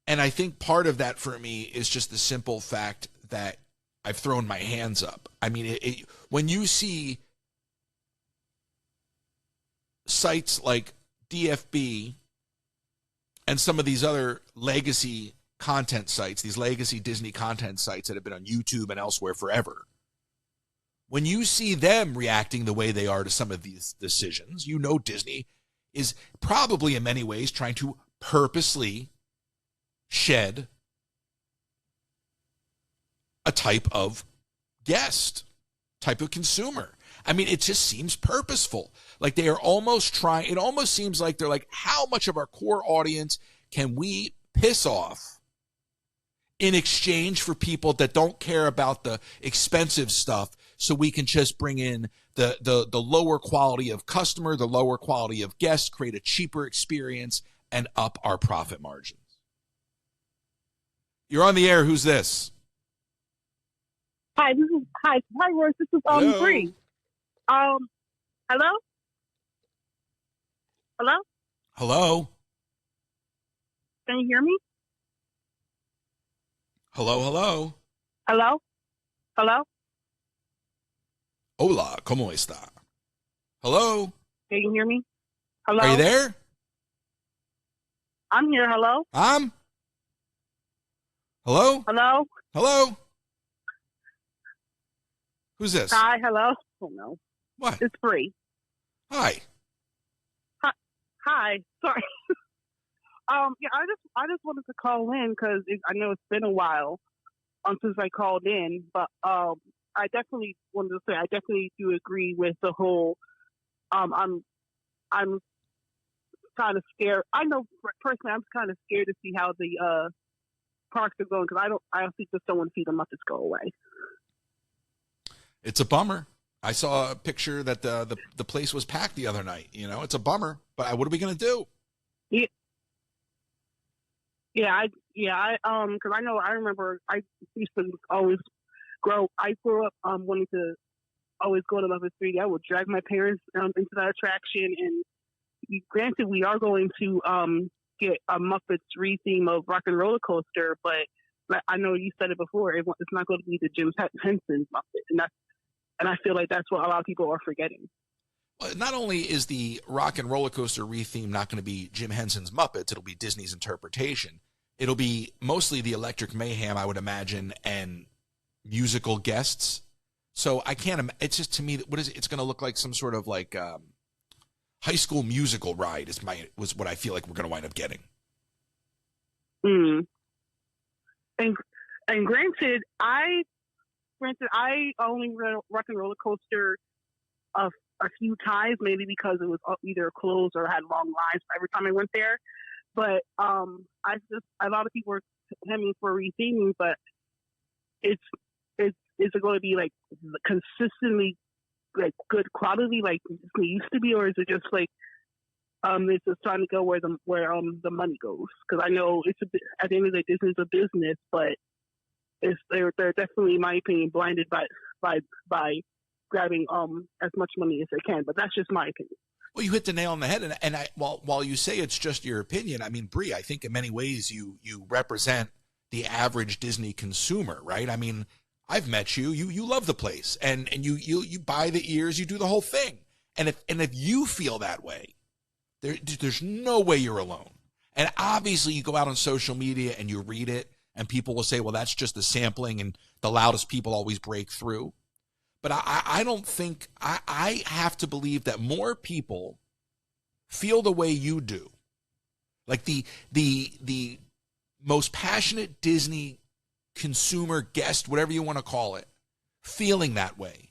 Speaker 1: And I think part of that for me is just the simple fact that I've thrown my hands up. I mean, when you see sites like DFB and some of these other legacy content sites, these legacy Disney content sites that have been on YouTube and elsewhere forever, when you see them reacting the way they are to some of these decisions, Disney is probably in many ways trying to purposely shed a type of guest, type of consumer. I mean, it just seems purposeful. Like they are almost trying, it almost seems like they're like, how much of our core audience can we piss off in exchange for people that don't care about the expensive stuff, so we can just bring in the lower quality of customer, the lower quality of guests, create a cheaper experience, and up our profit margins. You're on the air. Who's this?
Speaker 3: Hi, Royce. This is
Speaker 1: Hello?
Speaker 3: Bree. Hello? Hello?
Speaker 1: Hello?
Speaker 3: Can you hear me?
Speaker 1: Hello, hello.
Speaker 3: Hello? Hello?
Speaker 1: Hola, ¿cómo está? Hello?
Speaker 3: Can you hear me? Hello?
Speaker 1: Are you there?
Speaker 3: I'm here. Hello?
Speaker 1: Hello?
Speaker 3: Hello?
Speaker 1: Hello? Who's this?
Speaker 3: Hi, hello? Oh, no.
Speaker 1: What?
Speaker 3: It's Bree.
Speaker 1: Hi.
Speaker 3: Hi. Sorry. Yeah, I just wanted to call in because I know it's been a while since I called in, but I definitely wanted to say I definitely do agree with the whole. I'm kind of scared. I know personally, I'm kind of scared to see how the parks are going because I honestly just don't want to see the Muppets go away.
Speaker 1: It's a bummer. I saw a picture that the place was packed the other night. You know, it's a bummer. But what are we going to do?
Speaker 3: Because I remember I used to always I grew up wanting to always go to Muppet 3D. I would drag my parents into that attraction, and granted, we are going to get a Muppets retheme of Rock and Roller Coaster, but I know you said it before. It's not going to be the Jim Henson's Muppet, and I feel like that's what a lot of people are forgetting.
Speaker 1: Well, not only is the Rock and Roller Coaster retheme not going to be Jim Henson's Muppets, it'll be Disney's interpretation. It'll be mostly the Electric Mayhem, I would imagine, and musical guests. So I can't. It's just, to me, what is it? It's going to look like some sort of like High School Musical ride. Was what I feel like we're going to wind up getting.
Speaker 3: And granted, I only read Rock and Roller Coaster a few times, maybe because it was either closed or had long lines every time I went there. But a lot of people were hemming for retheming, but is it going to be like consistently like good quality like it used to be, or is it just like it's just trying to go where the money goes? Because I know at the end of the day, Disney's a business, but they're definitely, in my opinion, blinded by grabbing as much money as they can. But that's just my opinion.
Speaker 1: Well, you hit the nail on the head, and while you say it's just your opinion, I mean, Bree, I think in many ways you represent the average Disney consumer, right? I mean, I've met you. You love the place, and you buy the ears, you do the whole thing. And if you feel that way, there's no way you're alone. And obviously, you go out on social media and you read it, and people will say, well, that's just the sampling, and the loudest people always break through. But I don't think, I have to believe that more people feel the way you do. Like the most passionate Disney consumer, guest, whatever you want to call it, feeling that way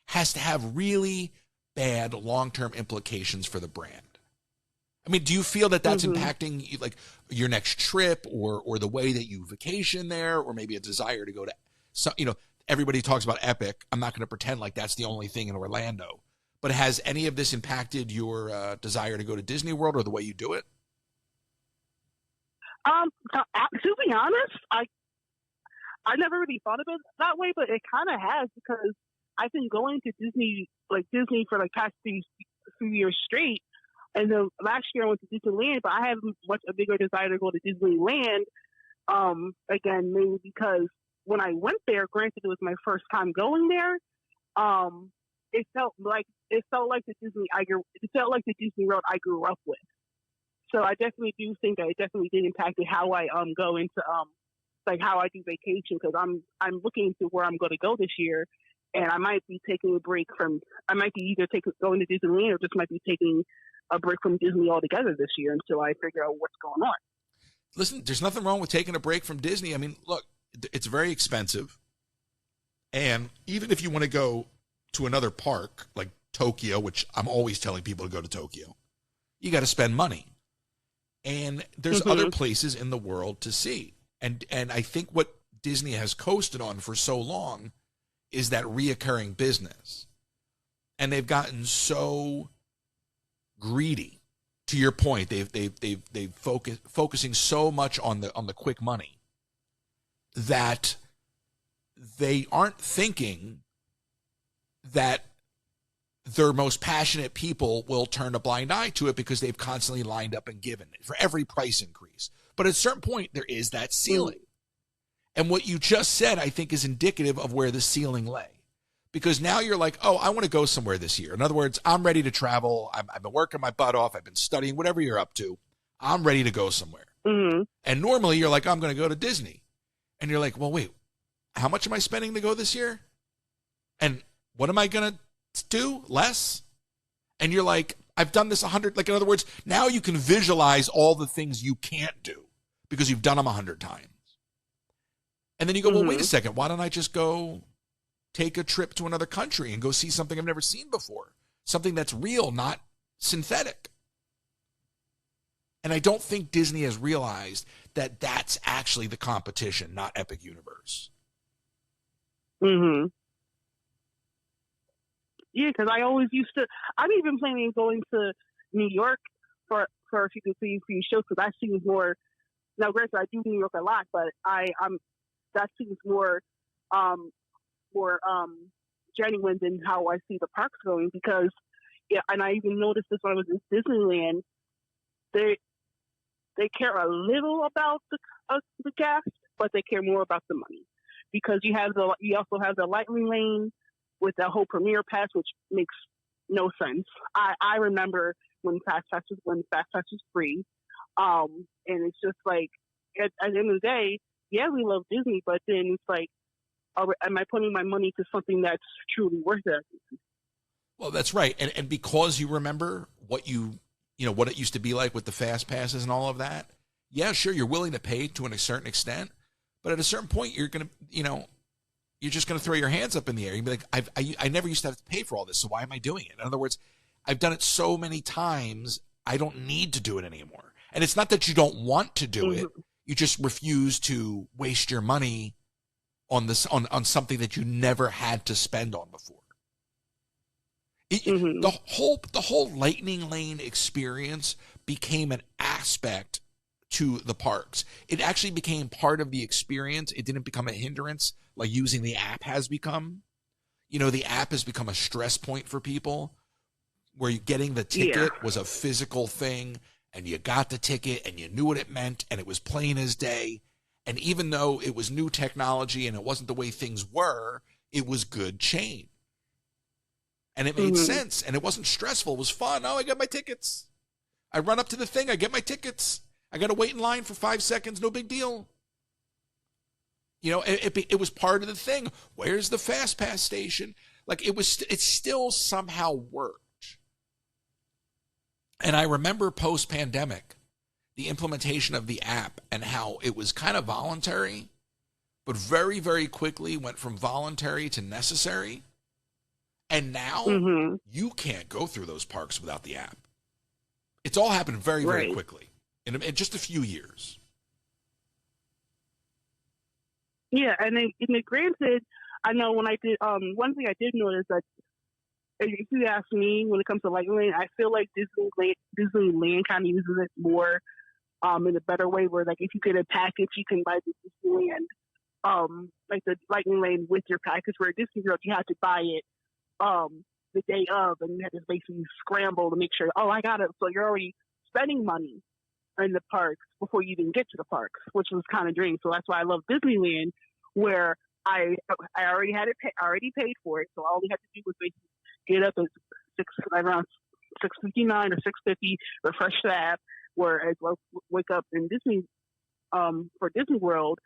Speaker 1: has to have really bad long-term implications for the brand. I mean, do you feel that that's impacting like your next trip or the way that you vacation there, or maybe a desire to go to some, everybody talks about Epic. I'm not going to pretend like that's the only thing in Orlando. But has any of this impacted your desire to go to Disney World or the way you do it?
Speaker 3: To be honest, I never really thought of it that way, but it kind of has, because I've been going to Disney for like past few years straight. And then last year I went to Disneyland, but I have much a bigger desire to go to Disneyland. Again, mainly because when I went there, granted it was my first time going there, it felt like the Disney World I grew up with. So I definitely do think that it definitely did impact how I go into like how I do vacation, because I'm looking to where I'm going to go this year, and I might be taking a break from. I might be either going to Disneyland or just might be taking a break from Disney altogether this year until I figure out what's going on.
Speaker 1: Listen, there's nothing wrong with taking a break from Disney. I mean, look, it's very expensive. And even if you want to go to another park like Tokyo, which I'm always telling people to go to Tokyo, you got to spend money. And there's other places in the world to see. And I think what Disney has coasted on for so long is that reoccurring business. And they've gotten so greedy. To your point, they've focusing so much on the quick money that they aren't thinking that their most passionate people will turn a blind eye to it because they've constantly lined up and given it for every price increase. But at a certain point, there is that ceiling. And what you just said, I think, is indicative of where the ceiling lay. Because now you're like, oh, I want to go somewhere this year. In other words, I'm ready to travel. I've been working my butt off. I've been studying, whatever you're up to. I'm ready to go somewhere. And normally you're like, I'm going to go to Disney. And you're like, well, wait, how much am I spending to go this year? And what am I going to do? Less? And you're like, I've done this 100. Like, in other words, now you can visualize all the things you can't do because you've done them 100 times. And then you go, well, wait a second. Why don't I just go take a trip to another country and go see something I've never seen before? Something that's real, not synthetic. And I don't think Disney has realized that that's actually the competition, not Epic Universe.
Speaker 3: Yeah, because I always used to. I'm even planning on going to New York for a few shows because I see more. Now, granted, I do New York a lot, but that seems more genuine than how I see the parks going. Because and I even noticed this when I was in Disneyland. They care a little about the guests, but they care more about the money. Because you also have the Lightning Lane with the whole Premier Pass, which makes no sense. I remember when Fast Pass was free, and it's just like at the end of the day, yeah, we love Disney, but then it's like, am I putting my money to something that's truly worth it?
Speaker 1: Well, that's right, and because you remember what what it used to be like with the Fast Passes and all of that. Yeah, sure, you're willing to pay to a certain extent, but at a certain point, you're gonna, you're just going to throw your hands up in the air. You'd be like, I never used to have to pay for all this, so why am I doing it? In other words, I've done it so many times, I don't need to do it anymore. And it's not that you don't want to do it. You just refuse to waste your money on on something that you never had to spend on before. The whole Lightning Lane experience became an aspect to the parks. It actually became part of the experience. It didn't become a hindrance like using the app has become. The app has become a stress point for people where getting the ticket was a physical thing and you got the ticket and you knew what it meant and it was plain as day. And even though it was new technology and it wasn't the way things were, it was good change. And it made sense and it wasn't stressful. It was fun. Oh, I got my tickets. I run up to the thing. I get my tickets. I got to wait in line for 5 seconds. No big deal. It was part of the thing. Where's the Fast Pass station? Like it still somehow worked. And I remember post-pandemic, the implementation of the app and how it was kind of voluntary, but very, very quickly went from voluntary to necessary. And now you can't go through those parks without the app. It's all happened very, very quickly in just a few years.
Speaker 3: Yeah, and granted, I know when I did, one thing I did notice that if you ask me, when it comes to Lightning Lane, I feel like Disneyland kind of uses it more in a better way. Where like if you get a package, you can buy the Disneyland, like the Lightning Lane with your package. Where at Disney World, you have to buy it the day of, and you have to basically scramble to make sure. Oh, I got it. So you're already spending money in the parks before you even get to the parks, which was kind of draining. So that's why I love Disneyland, where I already had it. I already paid for it, so all we had to do was basically get up at around 6:59 or 6:50, refresh the app, whereas well, wake up in Disney for Disney World,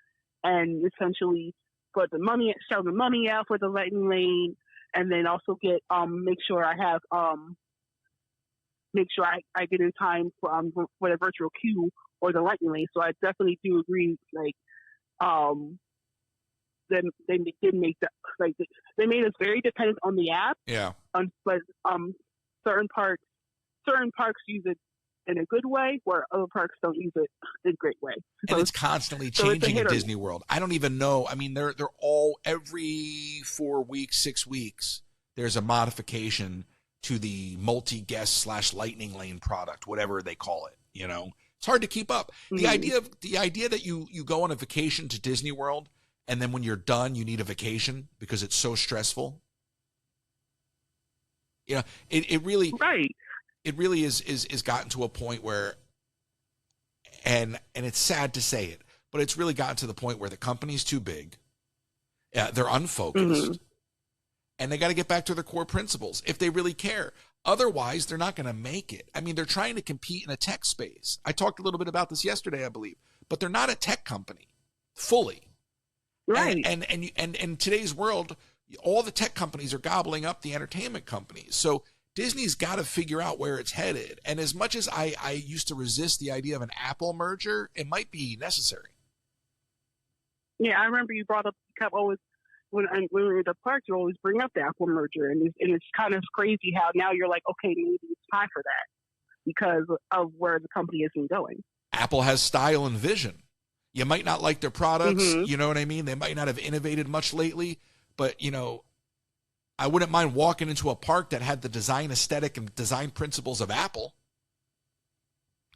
Speaker 3: and essentially start the money out for the Lightning Lane, and then also get make sure I have make sure I get in time for the virtual queue or the lightning lane. So I definitely do agree. Like, then they did make that, like, they made us very dependent on the app.
Speaker 1: Yeah.
Speaker 3: But certain parks use it in a good way, where other parks don't use it in a great way. So
Speaker 1: And it's constantly changing at Disney World. I don't even know. I mean, they're all, every 4 weeks, 6 weeks, there's a modification to the multi-guest / lightning lane product, whatever they call it. You know, it's hard to keep up.
Speaker 3: Mm-hmm.
Speaker 1: The idea that you go on a vacation to Disney World, and then when you're done, you need a vacation because it's so stressful. You know, it really,
Speaker 3: right.
Speaker 1: It really is gotten to a point where, and it's sad to say it, but it's really gotten to the point where the company's too big. They're unfocused. Mm-hmm. And they got to get back to their core principles if they really care. Otherwise, they're not going to make it. I mean, they're trying to compete in a tech space. I talked a little bit about this yesterday, I believe, but they're not a tech company fully.
Speaker 3: Right.
Speaker 1: And in today's world, all the tech companies are gobbling up the entertainment companies. So Disney's got to figure out where it's headed. And as much as I used to resist the idea of an Apple merger, it might be necessary.
Speaker 3: Yeah, I remember you brought up, you kept always, when we were at the park, you always bring up the Apple merger. And it's kind of crazy how now you're like, okay, maybe it's time for that because of where the company has been going.
Speaker 1: Apple has style and vision. You might not like their products.
Speaker 3: Mm-hmm.
Speaker 1: You know what I mean? They might not have innovated much lately, but, you know, I wouldn't mind walking into a park that had the design aesthetic and design principles of Apple.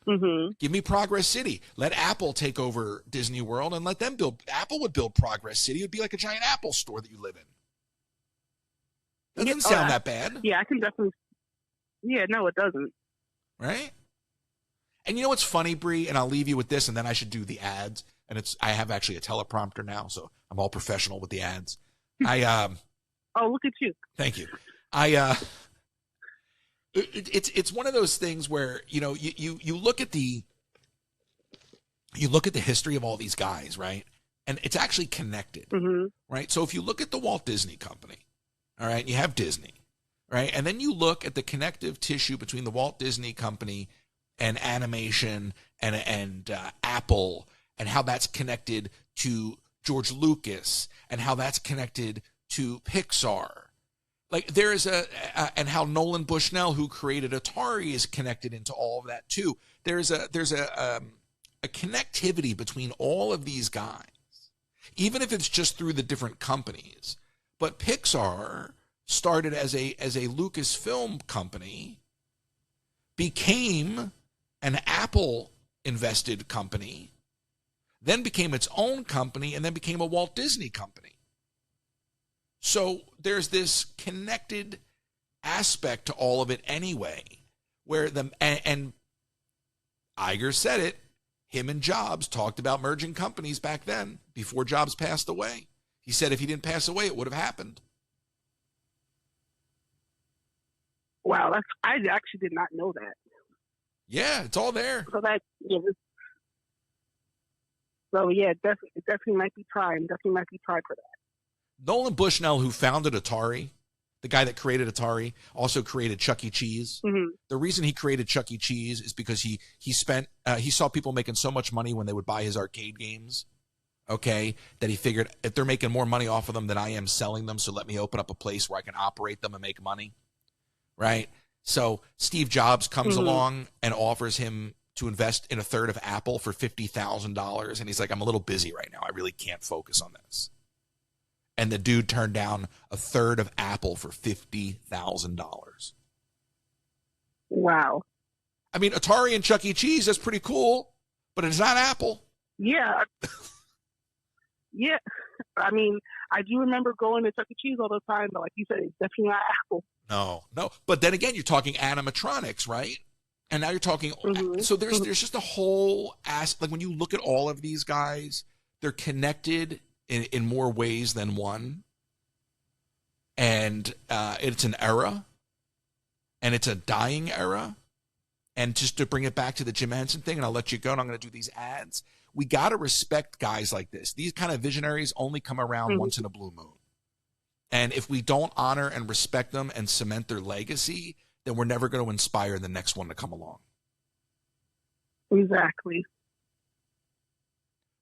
Speaker 3: Mm-hmm.
Speaker 1: Give me Progress City. Let Apple take over Disney World and let them build. Apple would build Progress City. It would be like a giant Apple store that you live in. Doesn't sound that bad.
Speaker 3: Yeah, I can definitely. Yeah, no, it doesn't.
Speaker 1: Right? And you know what's funny, Bree? And I'll leave you with this, and then I should do the ads. And I have actually a teleprompter now, so I'm all professional with the ads.
Speaker 3: Oh, look at you.
Speaker 1: Thank you. It's one of those things where, you know, you look at the history of all these guys, right? And it's actually connected,
Speaker 3: mm-hmm.
Speaker 1: right? So if you look at the Walt Disney Company, all right, you have Disney, right? And then you look at the connective tissue between the Walt Disney Company and animation and Apple, and how that's connected to George Lucas, and how that's connected to Pixar. Like there is and how Nolan Bushnell, who created Atari, is connected into all of that too. There's a connectivity between all of these guys, even if it's just through the different companies. But Pixar started as a Lucasfilm company, became an Apple invested company, then became its own company, and then became a Walt Disney company. So there's this connected aspect to all of it anyway, where and Iger said it, him and Jobs talked about merging companies back then before Jobs passed away. He said if he didn't pass away, it would have happened.
Speaker 3: Wow, I actually did not know that.
Speaker 1: Yeah, it's all there.
Speaker 3: So it definitely might be time. Definitely might be time for that.
Speaker 1: Nolan Bushnell, who founded Atari, the guy that created Atari, also created Chuck E. Cheese.
Speaker 3: Mm-hmm.
Speaker 1: The reason he created Chuck E. Cheese is because he saw people making so much money when they would buy his arcade games, okay, that he figured if they're making more money off of them than I am selling them, so let me open up a place where I can operate them and make money, right? So Steve Jobs comes
Speaker 3: mm-hmm.
Speaker 1: along and offers him to invest in a third of Apple for $50,000, and he's like, I'm a little busy right now. I really can't focus on this. And the dude turned down a third of Apple for $50,000.
Speaker 3: Wow.
Speaker 1: I mean, Atari and Chuck E. Cheese, that's pretty cool, but it's not Apple.
Speaker 3: Yeah. Yeah. I mean, I do remember going to Chuck E. Cheese all the time, but like you said, it's definitely not Apple.
Speaker 1: No. But then again, you're talking animatronics, right? And now you're talking,
Speaker 3: mm-hmm.
Speaker 1: So there's just a whole aspect. Like when you look at all of these guys, they're connected in more ways than one. And it's an era, and it's a dying era. And just to bring it back to the Jim Henson thing, and I'll let you go, and I'm going to do these ads. We got to respect guys like this. These kind of visionaries only come around mm-hmm. once in a blue moon. And if we don't honor and respect them and cement their legacy, then we're never going to inspire the next one to come along.
Speaker 3: Exactly.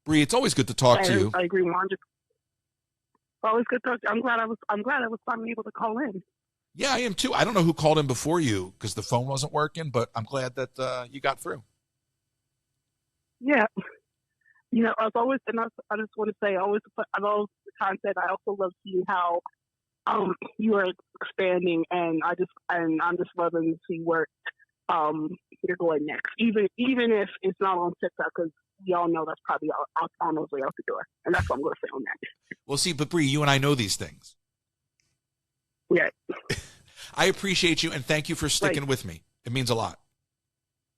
Speaker 1: Bree, it's always good to talk to you.
Speaker 3: I agree 100%. Always good to talk to you. I'm glad I was finally able to call in.
Speaker 1: Yeah, I am too. I don't know who called in before you because the phone wasn't working, but I'm glad that you got through.
Speaker 3: Yeah. As always, and I just want to say, I've always said I also love seeing how you are expanding, and I'm just loving to see where you're going next. Even if it's not on TikTok, because we all know that's probably on those way out the door, and that's what I'm going to say on that.
Speaker 1: Well, see, but Bree, you and I know these things.
Speaker 3: Yeah.
Speaker 1: I appreciate you, and thank you for sticking with me. It means a lot.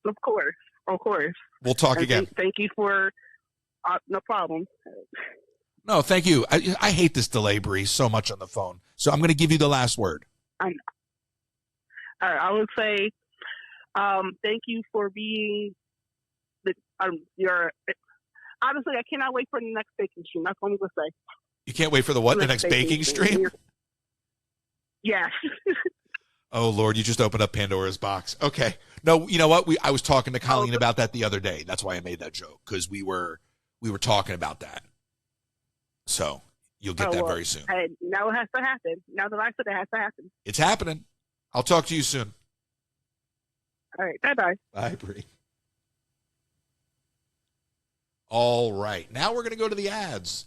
Speaker 3: Of course.
Speaker 1: We'll talk again.
Speaker 3: Thank you for. No problem.
Speaker 1: No, thank you. I hate this delay, Bree, so much on the phone. So I'm going to give you the last word.
Speaker 3: I know. All right, I would say thank you for being your. Honestly, I cannot wait for the next baking stream. That's what I'm going to say.
Speaker 1: You can't wait for the what? The next baking stream?
Speaker 3: Yes.
Speaker 1: Oh, Lord, you just opened up Pandora's box. Okay. No, you know what? I was talking to Colleen about that the other day. That's why I made that joke, because we were talking about that. So you'll get that very soon.
Speaker 3: Hey, now it has to happen. Now that I said it has to happen.
Speaker 1: It's happening. I'll talk to you soon.
Speaker 3: All right. Bye-bye.
Speaker 1: Bye, Bree. All right. Now we're going to go to the ads.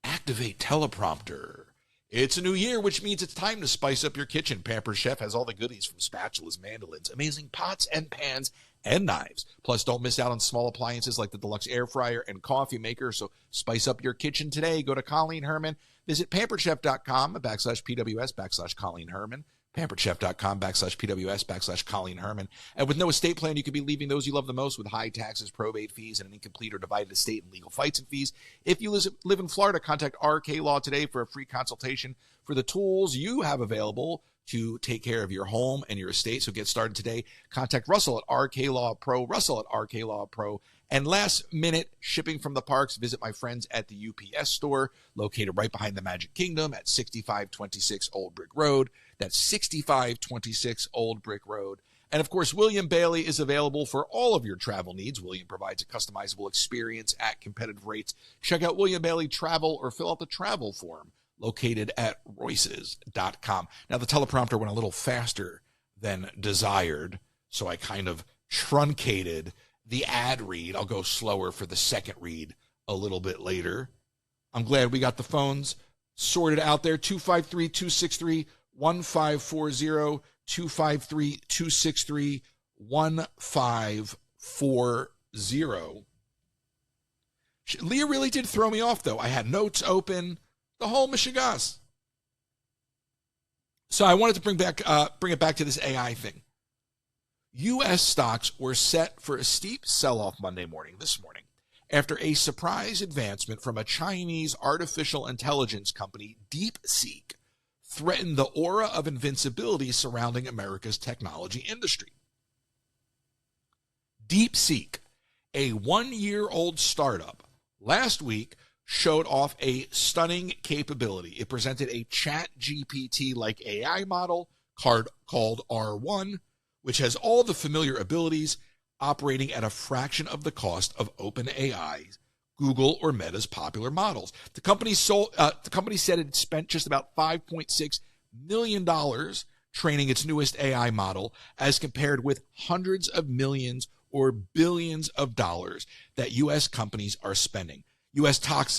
Speaker 1: Activate teleprompter. It's a new year, which means it's time to spice up your kitchen. Pampered Chef has all the goodies from spatulas, mandolins, amazing pots and pans, and knives. Plus, don't miss out on small appliances like the deluxe air fryer and coffee maker. So spice up your kitchen today. Go to Colleen Herman. Visit pamperedchef.com/PWS/Colleen Herman. pamperedchef.com/PWS/Colleen Herman. And with no estate plan, you could be leaving those you love the most with high taxes, probate fees, and an incomplete or divided estate and legal fights and fees. If you live in Florida, contact RK Law today for a free consultation for the tools you have available to take care of your home and your estate. So get started today. Contact Russell at RK Law Pro, Russell at RK Law Pro. And last minute shipping from the parks, visit my friends at the UPS store, located right behind the Magic Kingdom at 6526 Old Brick Road. That's 6526 Old Brick Road. And of course, William.bailey is available for all of your travel needs. William provides a customizable experience at competitive rates. Check out William.bailey Travel or fill out the travel form located at royces.com. Now, the teleprompter went a little faster than desired, so I kind of truncated the ad read. I'll go slower for the second read a little bit later. I'm glad we got the phones sorted out there. 253-263-1540, 253-263-1540. Leah really did throw me off, though. I had notes open, the whole Michigas. So I wanted to bring it back to this AI thing. U.S. stocks were set for a steep sell-off this morning, after a surprise advancement from a Chinese artificial intelligence company, DeepSeek, threatened the aura of invincibility surrounding America's technology industry. DeepSeek, a one-year-old startup, last week showed off a stunning capability. It presented a ChatGPT-like AI model called R1, which has all the familiar abilities, operating at a fraction of the cost of OpenAI's, Google, or Meta's popular models. The company said it spent just about $5.6 million training its newest AI model, as compared with hundreds of millions or billions of dollars that U.S. companies are spending. U.S. tech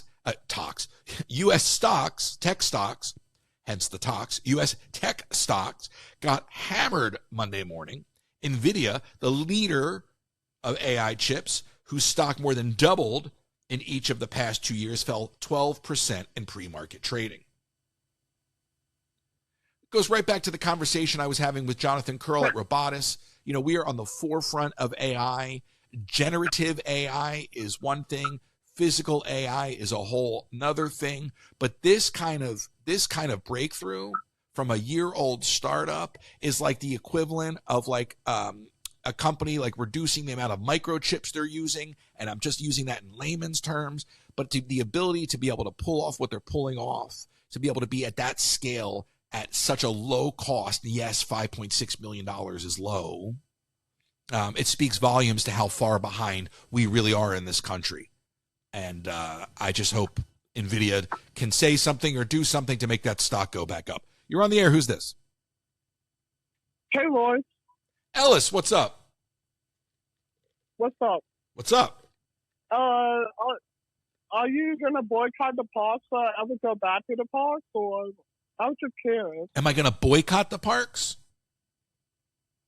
Speaker 1: stocks, hence the talks, U.S. tech stocks got hammered Monday morning. NVIDIA, the leader of AI chips, whose stock more than doubled in each of the past 2 years, fell 12% in pre-market trading. It goes right back to the conversation I was having with Jonathan Curl at Robotis. You know, we are on the forefront of AI. Generative AI is one thing. Physical AI is a whole nother thing. But this kind of breakthrough from a year-old startup is like the equivalent of like a company like reducing the amount of microchips they're using, and I'm just using that in layman's terms, but the ability to be able to pull off what they're pulling off, to be able to be at that scale at such a low cost. Yes, $5.6 million is low. It speaks volumes to how far behind we really are in this country. And I just hope NVIDIA can say something or do something to make that stock go back up. You're on the air. Who's this?
Speaker 4: Hey, Roy.
Speaker 1: Ellis, what's up?
Speaker 4: What's up?
Speaker 1: What's up?
Speaker 4: Are you going to boycott the parks or ever go back to the parks? Or I was just curious.
Speaker 1: Am I going to boycott the parks?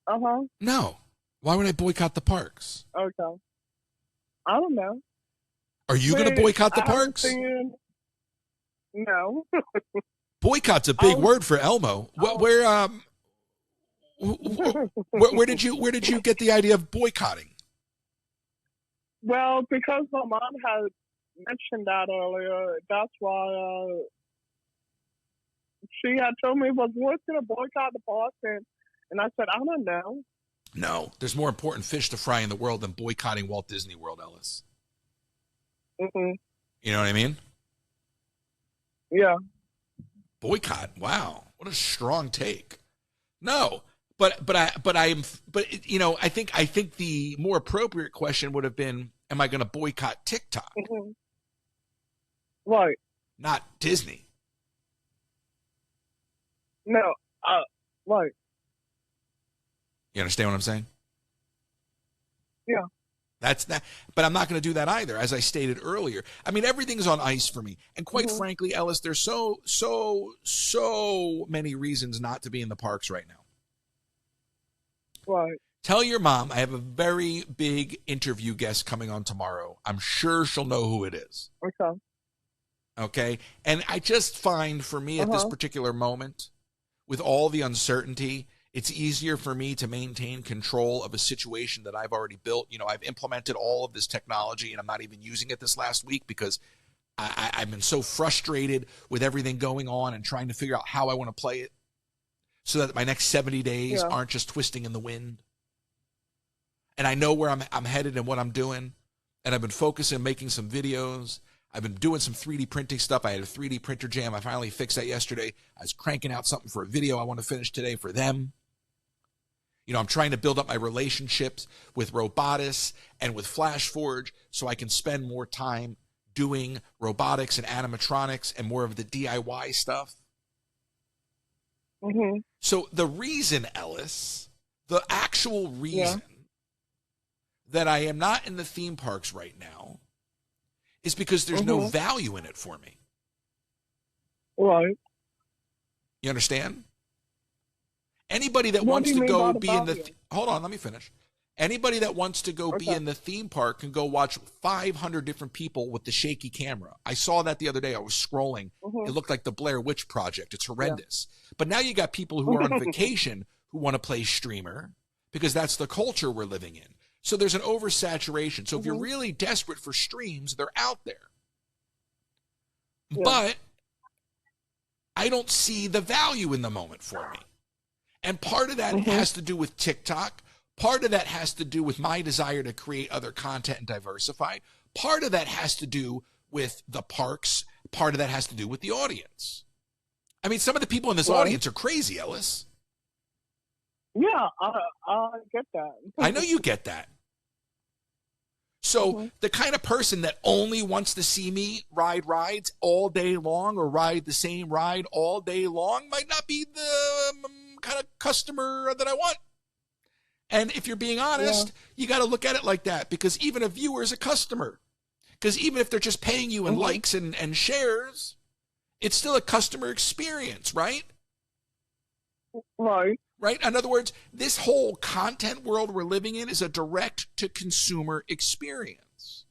Speaker 4: Uh-huh.
Speaker 1: No. Why would I boycott the parks?
Speaker 4: Okay. I don't know.
Speaker 1: Are you going to boycott the
Speaker 4: I
Speaker 1: parks?
Speaker 4: No.
Speaker 1: Boycott's a big word for Elmo. Where did you get the idea of boycotting?
Speaker 4: Well, because my mom had mentioned that earlier, that's why she had told me, was worth going to boycott the park? And I said, I don't know.
Speaker 1: No, there's more important fish to fry in the world than boycotting Walt Disney World, Ellis.
Speaker 4: Mm-hmm.
Speaker 1: You know what I mean?
Speaker 4: Yeah.
Speaker 1: Boycott. Wow, what a strong take. No, I think the more appropriate question would have been, am I going to boycott TikTok?
Speaker 4: Mm-hmm. Right.
Speaker 1: Not Disney.
Speaker 4: No. Right.
Speaker 1: You understand what I'm saying?
Speaker 4: Yeah.
Speaker 1: That's that, but I'm not going to do that either. As I stated earlier, I mean, everything's on ice for me. And quite frankly, Ellis, there's so many reasons not to be in the parks right now.
Speaker 4: Right.
Speaker 1: Tell your mom I have a very big interview guest coming on tomorrow. I'm sure she'll know who it is.
Speaker 4: Okay.
Speaker 1: Okay. And I just find for me at this particular moment, with all the uncertainty, it's easier for me to maintain control of a situation that I've already built. You know, I've implemented all of this technology and I'm not even using it this last week because I've been so frustrated with everything going on and trying to figure out how I want to play it so that my next 70 days aren't just twisting in the wind. And I know where I'm headed and what I'm doing. And I've been focusing on making some videos. I've been doing some 3D printing stuff. I had a 3D printer jam. I finally fixed that yesterday. I was cranking out something for a video I want to finish today for them. You know, I'm trying to build up my relationships with Robotis and with FlashForge so I can spend more time doing robotics and animatronics and more of the DIY stuff.
Speaker 4: Mm-hmm.
Speaker 1: So the reason, Ellis, the actual reason that I am not in the theme parks right now is because there's no value in it for me.
Speaker 4: Right.
Speaker 1: You understand? Anybody that wants to go be in the hold on, let me finish. Anybody that wants to go be in the theme park can go watch 500 different people with the shaky camera. I saw that the other day. I was scrolling. It looked like the Blair Witch Project. It's horrendous. But now you got people who are on vacation who want to play streamer because that's the culture we're living in. So there's an oversaturation. So if you're really desperate for streams, they're out there. But I don't see the value in the moment for me. And part of that has to do with TikTok. Part of that has to do with my desire to create other content and diversify. Part of that has to do with the parks. Part of that has to do with the audience. I mean, some of the people in this audience are crazy, Ellis.
Speaker 4: Yeah, I get that.
Speaker 1: I know you get that. So the kind of person that only wants to see me ride rides all day long or ride the same ride all day long might not be the kind of customer that I want. And if you're being honest, you got to look at it like that because even a viewer is a customer. Because even if they're just paying you in likes and shares, it's still a customer experience, right?
Speaker 4: Right.
Speaker 1: Right? In other words, this whole content world we're living in is a direct-to-consumer experience.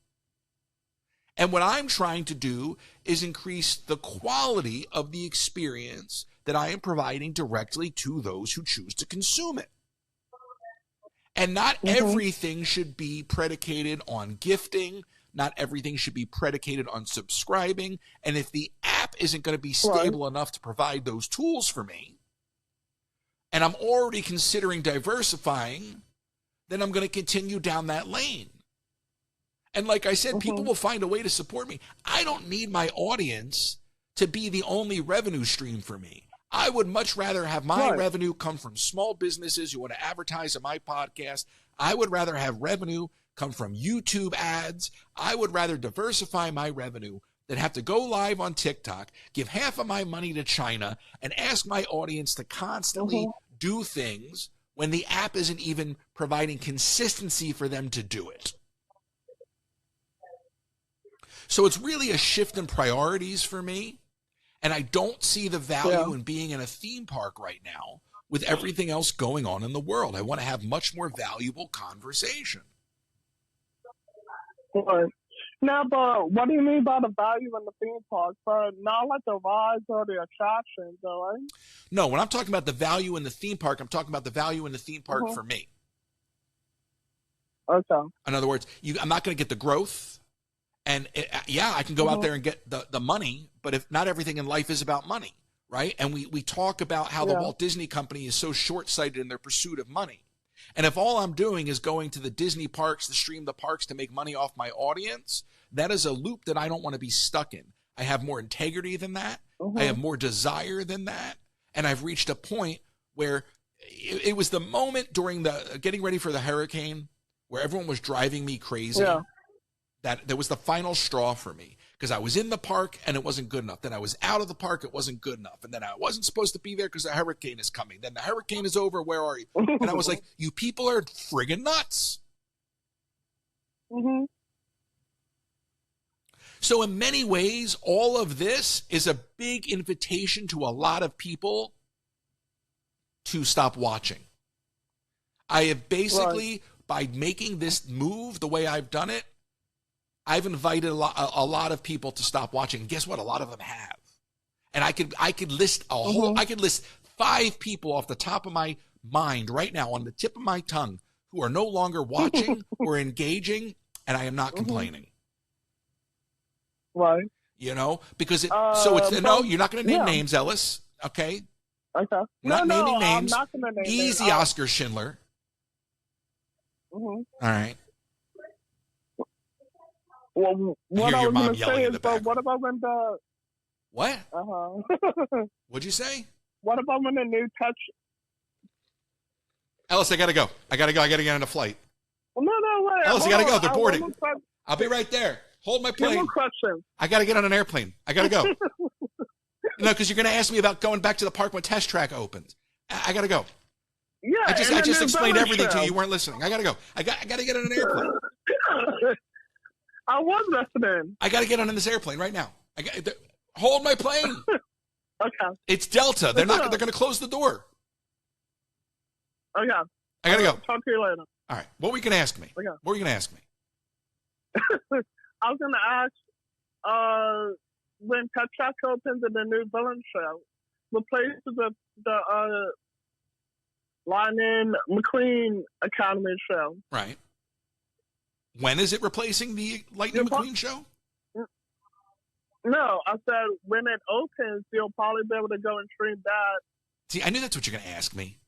Speaker 1: And what I'm trying to do is increase the quality of the experience that I am providing directly to those who choose to consume it. And not everything should be predicated on gifting. Not everything should be predicated on subscribing. And if the app isn't going to be stable enough to provide those tools for me, and I'm already considering diversifying, then I'm going to continue down that lane. And like I said, people will find a way to support me. I don't need my audience to be the only revenue stream for me. I would much rather have my
Speaker 4: Right.
Speaker 1: revenue come from small businesses who want to advertise on my podcast. I would rather have revenue come from YouTube ads. I would rather diversify my revenue than have to go live on TikTok, give half of my money to China, and ask my audience to constantly do things when the app isn't even providing consistency for them to do it. So it's really a shift in priorities for me. And I don't see the value in being in a theme park right now with everything else going on in the world. I want to have much more valuable conversation.
Speaker 4: Right. Now, but what do you mean by the value in the theme park? But not like the rides or the attractions, though, right?
Speaker 1: No, when I'm talking about the value in the theme park, I'm talking about the value in the theme park for me.
Speaker 4: Okay.
Speaker 1: In other words, I'm not going to get the growth. And I can go out there and get the money, but if not everything in life is about money, right? And we talk about how the Walt Disney Company is so short-sighted in their pursuit of money. And if all I'm doing is going to the Disney parks, to stream the parks, to make money off my audience, that is a loop that I don't want to be stuck in. I have more integrity than that. I have more desire than that. And I've reached a point where it was the moment during the getting ready for the hurricane where everyone was driving me crazy. Yeah. That was the final straw for me, because I was in the park and it wasn't good enough. Then I was out of the park, it wasn't good enough. And then I wasn't supposed to be there because the hurricane is coming. Then the hurricane is over, where are you? And I was like, you people are friggin' nuts. So in many ways, all of this is a big invitation to a lot of people to stop watching. I have basically, by making this move the way I've done it, I've invited a lot of people to stop watching. And guess what? A lot of them have. And I could list I could list 5 people off the top of my mind right now, on the tip of my tongue, who are no longer watching or engaging, and I am not complaining.
Speaker 4: Right.
Speaker 1: You know, because no, you're not going to name names, Ellis. Okay.
Speaker 4: Okay.
Speaker 1: We're not naming names.
Speaker 4: I'm not going to name
Speaker 1: Easy,
Speaker 4: names.
Speaker 1: Oscar Schindler. All right.
Speaker 4: Well, what
Speaker 1: I
Speaker 4: I
Speaker 1: hear your
Speaker 4: was
Speaker 1: mom
Speaker 4: going to
Speaker 1: yelling
Speaker 4: say
Speaker 1: in
Speaker 4: is,
Speaker 1: the
Speaker 4: but
Speaker 1: back.
Speaker 4: what about when the...
Speaker 1: What?
Speaker 4: Uh-huh.
Speaker 1: What'd you say?
Speaker 4: What about when the new touch...
Speaker 1: Ellis, I got to go. I got to get on a flight.
Speaker 4: No, wait.
Speaker 1: Ellis, I got to go. They're boarding.
Speaker 4: One
Speaker 1: I'll be right there. Hold my plane.
Speaker 4: one question.
Speaker 1: I got to get on an airplane. I got to go. No, because you're going to ask me about going back to the park when Test Track opens. I got to go.
Speaker 4: Yeah,
Speaker 1: I just explained everything to you. You weren't listening. I got to go. I got to get on an airplane.
Speaker 4: I was listening.
Speaker 1: I got to get on this airplane right now. Hold my plane.
Speaker 4: Okay.
Speaker 1: It's Delta. They're going to close the door.
Speaker 4: Okay.
Speaker 1: I got to go.
Speaker 4: Talk to you later.
Speaker 1: All right. What were you going to ask me?
Speaker 4: Okay.
Speaker 1: What were you going to ask me?
Speaker 4: I was going to ask, when Test Track opens in the new villain show, replaces the Lightning McQueen Academy show.
Speaker 1: Right. When is it replacing the Lightning McQueen show?
Speaker 4: No, I said when it opens, you'll probably be able to go and stream that.
Speaker 1: See, I knew that's what you're going to ask me.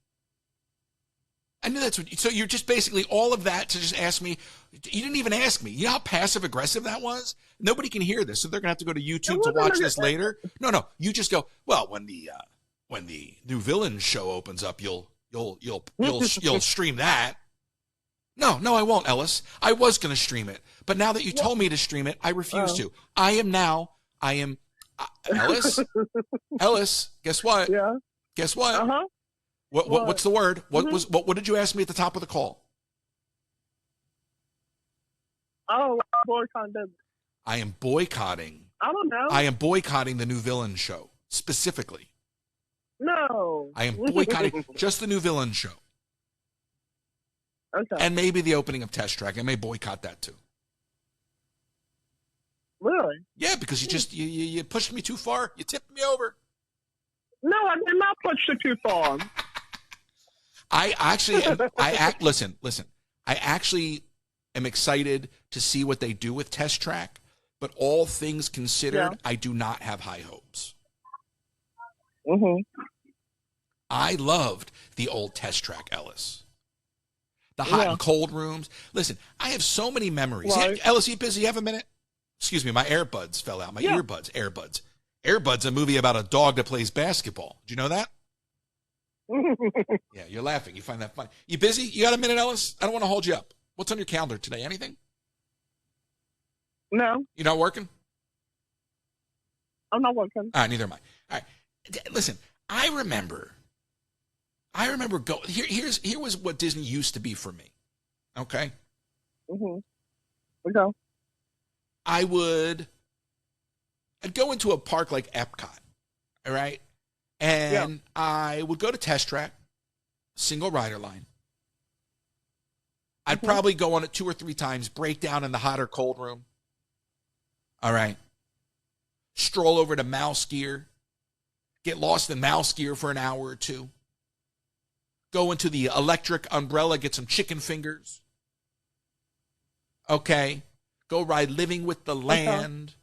Speaker 1: So you're just basically all of that to just ask me. You didn't even ask me. You know how passive aggressive that was? Nobody can hear this, so they're going to have to go to YouTube to watch this later. No. You just go, well, when the new villain show opens up, you'll stream that. No, I won't, Ellis. I was going to stream it, but now that you told me to stream it, I refuse to. Ellis, guess what?
Speaker 4: Yeah.
Speaker 1: Guess what?
Speaker 4: Uh-huh.
Speaker 1: What's the word? What did you ask me at the top of the call?
Speaker 4: Oh, boycott.
Speaker 1: I am boycotting.
Speaker 4: I don't know.
Speaker 1: I am boycotting the new villain show, specifically.
Speaker 4: No.
Speaker 1: I am boycotting just the new villain show.
Speaker 4: Okay.
Speaker 1: And maybe the opening of Test Track. I may boycott that too.
Speaker 4: Really?
Speaker 1: Yeah, because you pushed me too far. You tipped me over.
Speaker 4: No, I did not push you too far.
Speaker 1: Listen. I actually am excited to see what they do with Test Track, but all things considered, I do not have high hopes. I loved the old Test Track, Ellis. The hot and cold rooms. Listen, I have so many memories.
Speaker 4: Right.
Speaker 1: Ellis, you busy? You have a minute? Excuse me, my earbuds fell out. My earbuds. Air Bud's a movie about a dog that plays basketball. Do you know that? Yeah, you're laughing. You find that funny. You busy? You got a minute, Ellis? I don't want to hold you up. What's on your calendar today? Anything?
Speaker 4: No,
Speaker 1: You not working?
Speaker 4: I'm not working.
Speaker 1: All right, neither am I. All right. Listen, I remember go here was what Disney used to be for me. Okay?
Speaker 4: Okay.
Speaker 1: I'd go into a park like Epcot, all right? And I would go to Test Track, single rider line. I'd probably go on it 2 or 3 times, break down in the hot or cold room. All right. Stroll over to Mouse Gear, get lost in Mouse Gear for an hour or 2. Go into the electric umbrella, get some chicken fingers. Okay. Go ride Living with the Land,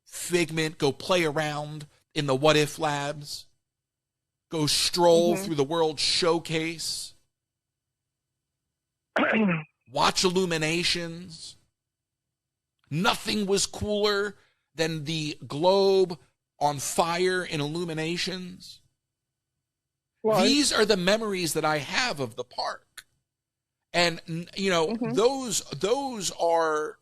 Speaker 1: Figment, go play around in the What If Labs. Go stroll through the World Showcase. Watch Illuminations. Nothing was cooler than the globe on fire in Illuminations. Right. These are the memories that I have of the park. And, you know, those are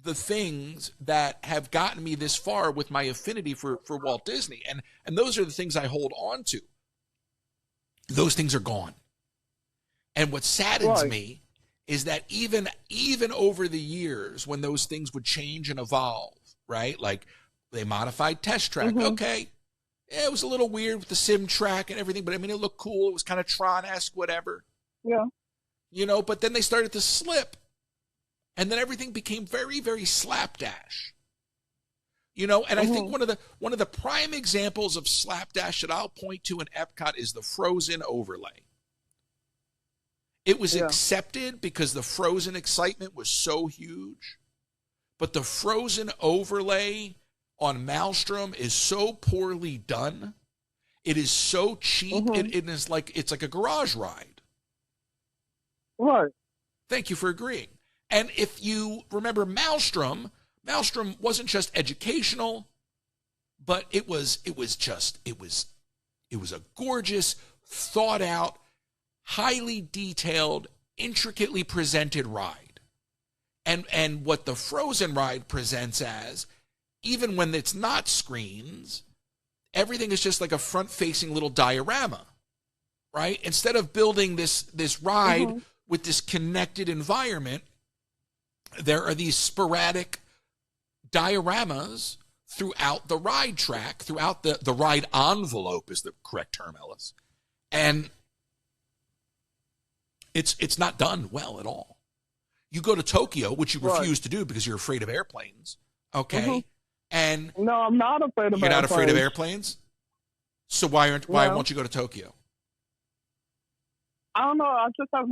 Speaker 1: the things that have gotten me this far with my affinity for Walt Disney. And those are the things I hold on to. Those things are gone. And what saddens me is that even over the years, when those things would change and evolve, right? Like they modified Test Track. Okay. Yeah, it was a little weird with the sim track and everything, but I mean, it looked cool. It was kind of Tron-esque, whatever.
Speaker 4: Yeah.
Speaker 1: You know, but then they started to slip. And then everything became very, very slapdash. You know, and I think one of the prime examples of slapdash that I'll point to in Epcot is the Frozen overlay. It was accepted because the Frozen excitement was so huge. But the Frozen overlay on Maelstrom is so poorly done. It is so cheap. It is like, it's like a garage ride.
Speaker 4: Right.
Speaker 1: Thank you for agreeing. And if you remember Maelstrom wasn't just educational, but it was a gorgeous, thought out, highly detailed, intricately presented ride. And what the Frozen ride presents as, even when it's not screens, everything is just like a front-facing little diorama, right? Instead of building this ride with this connected environment, there are these sporadic dioramas throughout the ride track, throughout the ride envelope is the correct term, Ellis. And it's not done well at all. You go to Tokyo, which you refuse to do because you're afraid of airplanes, okay? And
Speaker 4: no, I'm not afraid of airplanes.
Speaker 1: You're not afraid of airplanes? So why won't you go to Tokyo?
Speaker 4: I don't know. I just have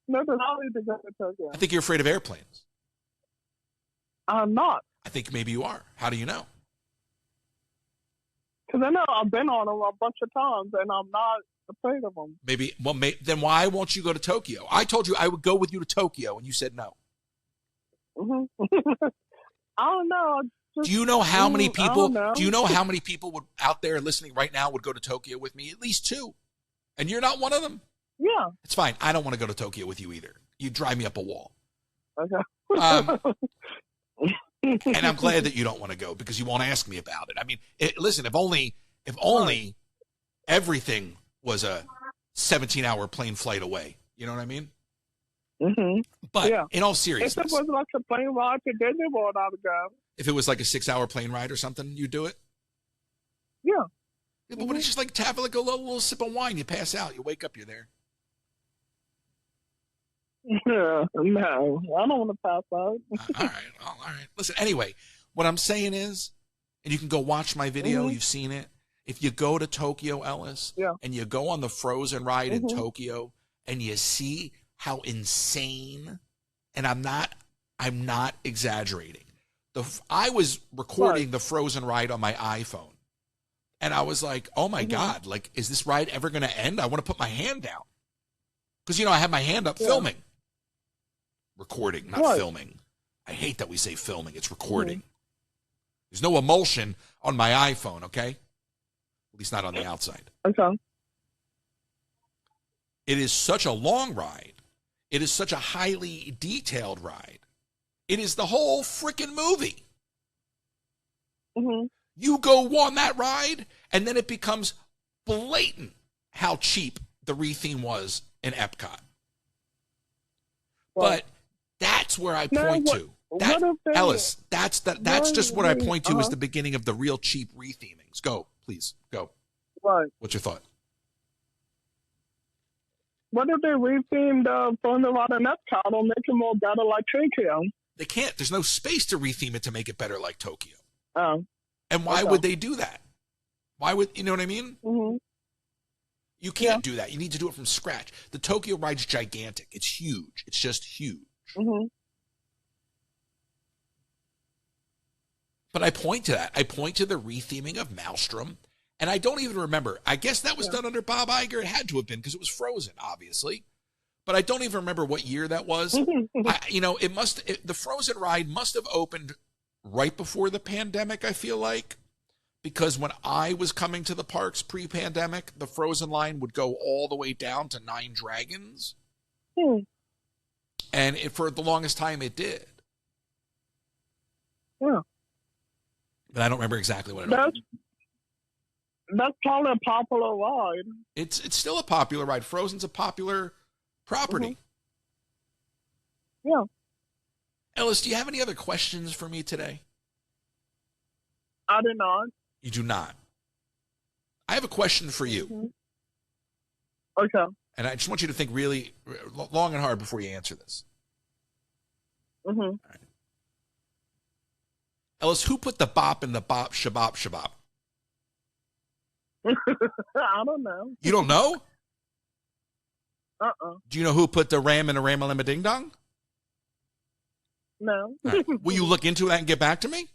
Speaker 4: no desire to go to Tokyo.
Speaker 1: I think you're afraid of airplanes.
Speaker 4: I'm not.
Speaker 1: I think maybe you are. How do you know?
Speaker 4: Because I know I've been on them a bunch of times, and I'm not afraid of them.
Speaker 1: Then why won't you go to Tokyo? I told you I would go with you to Tokyo, and you said no.
Speaker 4: I don't know.
Speaker 1: Do you know how many people? Do you know how many people would out there listening right now would go to Tokyo with me? At least 2, and you're not one of them.
Speaker 4: Yeah,
Speaker 1: it's fine. I don't want to go to Tokyo with you either. You drive me up a wall.
Speaker 4: Okay.
Speaker 1: And I'm glad that you don't want to go because you won't ask me about it. I mean, listen, if only everything was a 17-hour plane flight away. You know what I mean? But in all seriousness,
Speaker 4: if it was like a plane ride to Disney World, I would go.
Speaker 1: If it was like a 6-hour plane ride or something, you do it?
Speaker 4: Yeah.
Speaker 1: But what it's just like to have like a little sip of wine, you pass out, you wake up, you're there.
Speaker 4: No, I don't want to pass out.
Speaker 1: All right. Listen, anyway, what I'm saying is, and you can go watch my video, you've seen it. If you go to Tokyo, Ellis, and you go on the Frozen ride in Tokyo, and you see how insane, and I'm not exaggerating. I was recording the Frozen ride on my iPhone, and I was like, oh my God, like, is this ride ever going to end? I want to put my hand down. Because, I have my hand up filming. Recording, not filming. I hate that we say filming. It's recording. There's no emulsion on my iPhone, okay? At least not on the outside.
Speaker 4: Okay.
Speaker 1: It is such a long ride. It is such a highly detailed ride. It is the whole freaking movie.
Speaker 4: Mm-hmm.
Speaker 1: You go on that ride, and then it becomes blatant how cheap the retheme was in Epcot.
Speaker 4: Well,
Speaker 1: but that's where I point to. Ellis, that's just what I point to as the beginning of the real cheap rethemings. Go, please, go.
Speaker 4: Right.
Speaker 1: What's your thought?
Speaker 4: What if they rethemed Frozen Ride in Epcot or make it more better like Tokyo?
Speaker 1: They can't. There's no space to retheme it to make it better like Tokyo.
Speaker 4: Oh.
Speaker 1: And why would they do that? Why would, you know what I mean?
Speaker 4: Mm-hmm.
Speaker 1: You can't do that. You need to do it from scratch. The Tokyo ride's gigantic. It's huge. It's just huge.
Speaker 4: Mm-hmm.
Speaker 1: But I point to that. I point to the retheming of Maelstrom, and I don't even remember. I guess that was done under Bob Iger. It had to have been because it was Frozen, obviously. But I don't even remember what year that was. The Frozen ride must have opened right before the pandemic, I feel like. Because when I was coming to the parks pre-pandemic, the Frozen line would go all the way down to 9 Dragons. And for the longest time, it did.
Speaker 4: Yeah.
Speaker 1: But I don't remember exactly what it was.
Speaker 4: That's probably a popular ride.
Speaker 1: It's still a popular ride. Frozen's a popular property.
Speaker 4: Mm-hmm. Yeah.
Speaker 1: Ellis, do you have any other questions for me today?
Speaker 4: I do not.
Speaker 1: You do not. I have a question for you.
Speaker 4: Mm-hmm. Okay.
Speaker 1: And I just want you to think really long and hard before you answer this.
Speaker 4: Mm-hmm.
Speaker 1: All right. Ellis, who put the bop in the bop shabop shabop?
Speaker 4: I don't know.
Speaker 1: You don't know?
Speaker 4: Uh-uh.
Speaker 1: Do you know who put the ram in a ram-a-limba ding-dong?
Speaker 4: No.
Speaker 1: Right. Will you look into that and get back to me?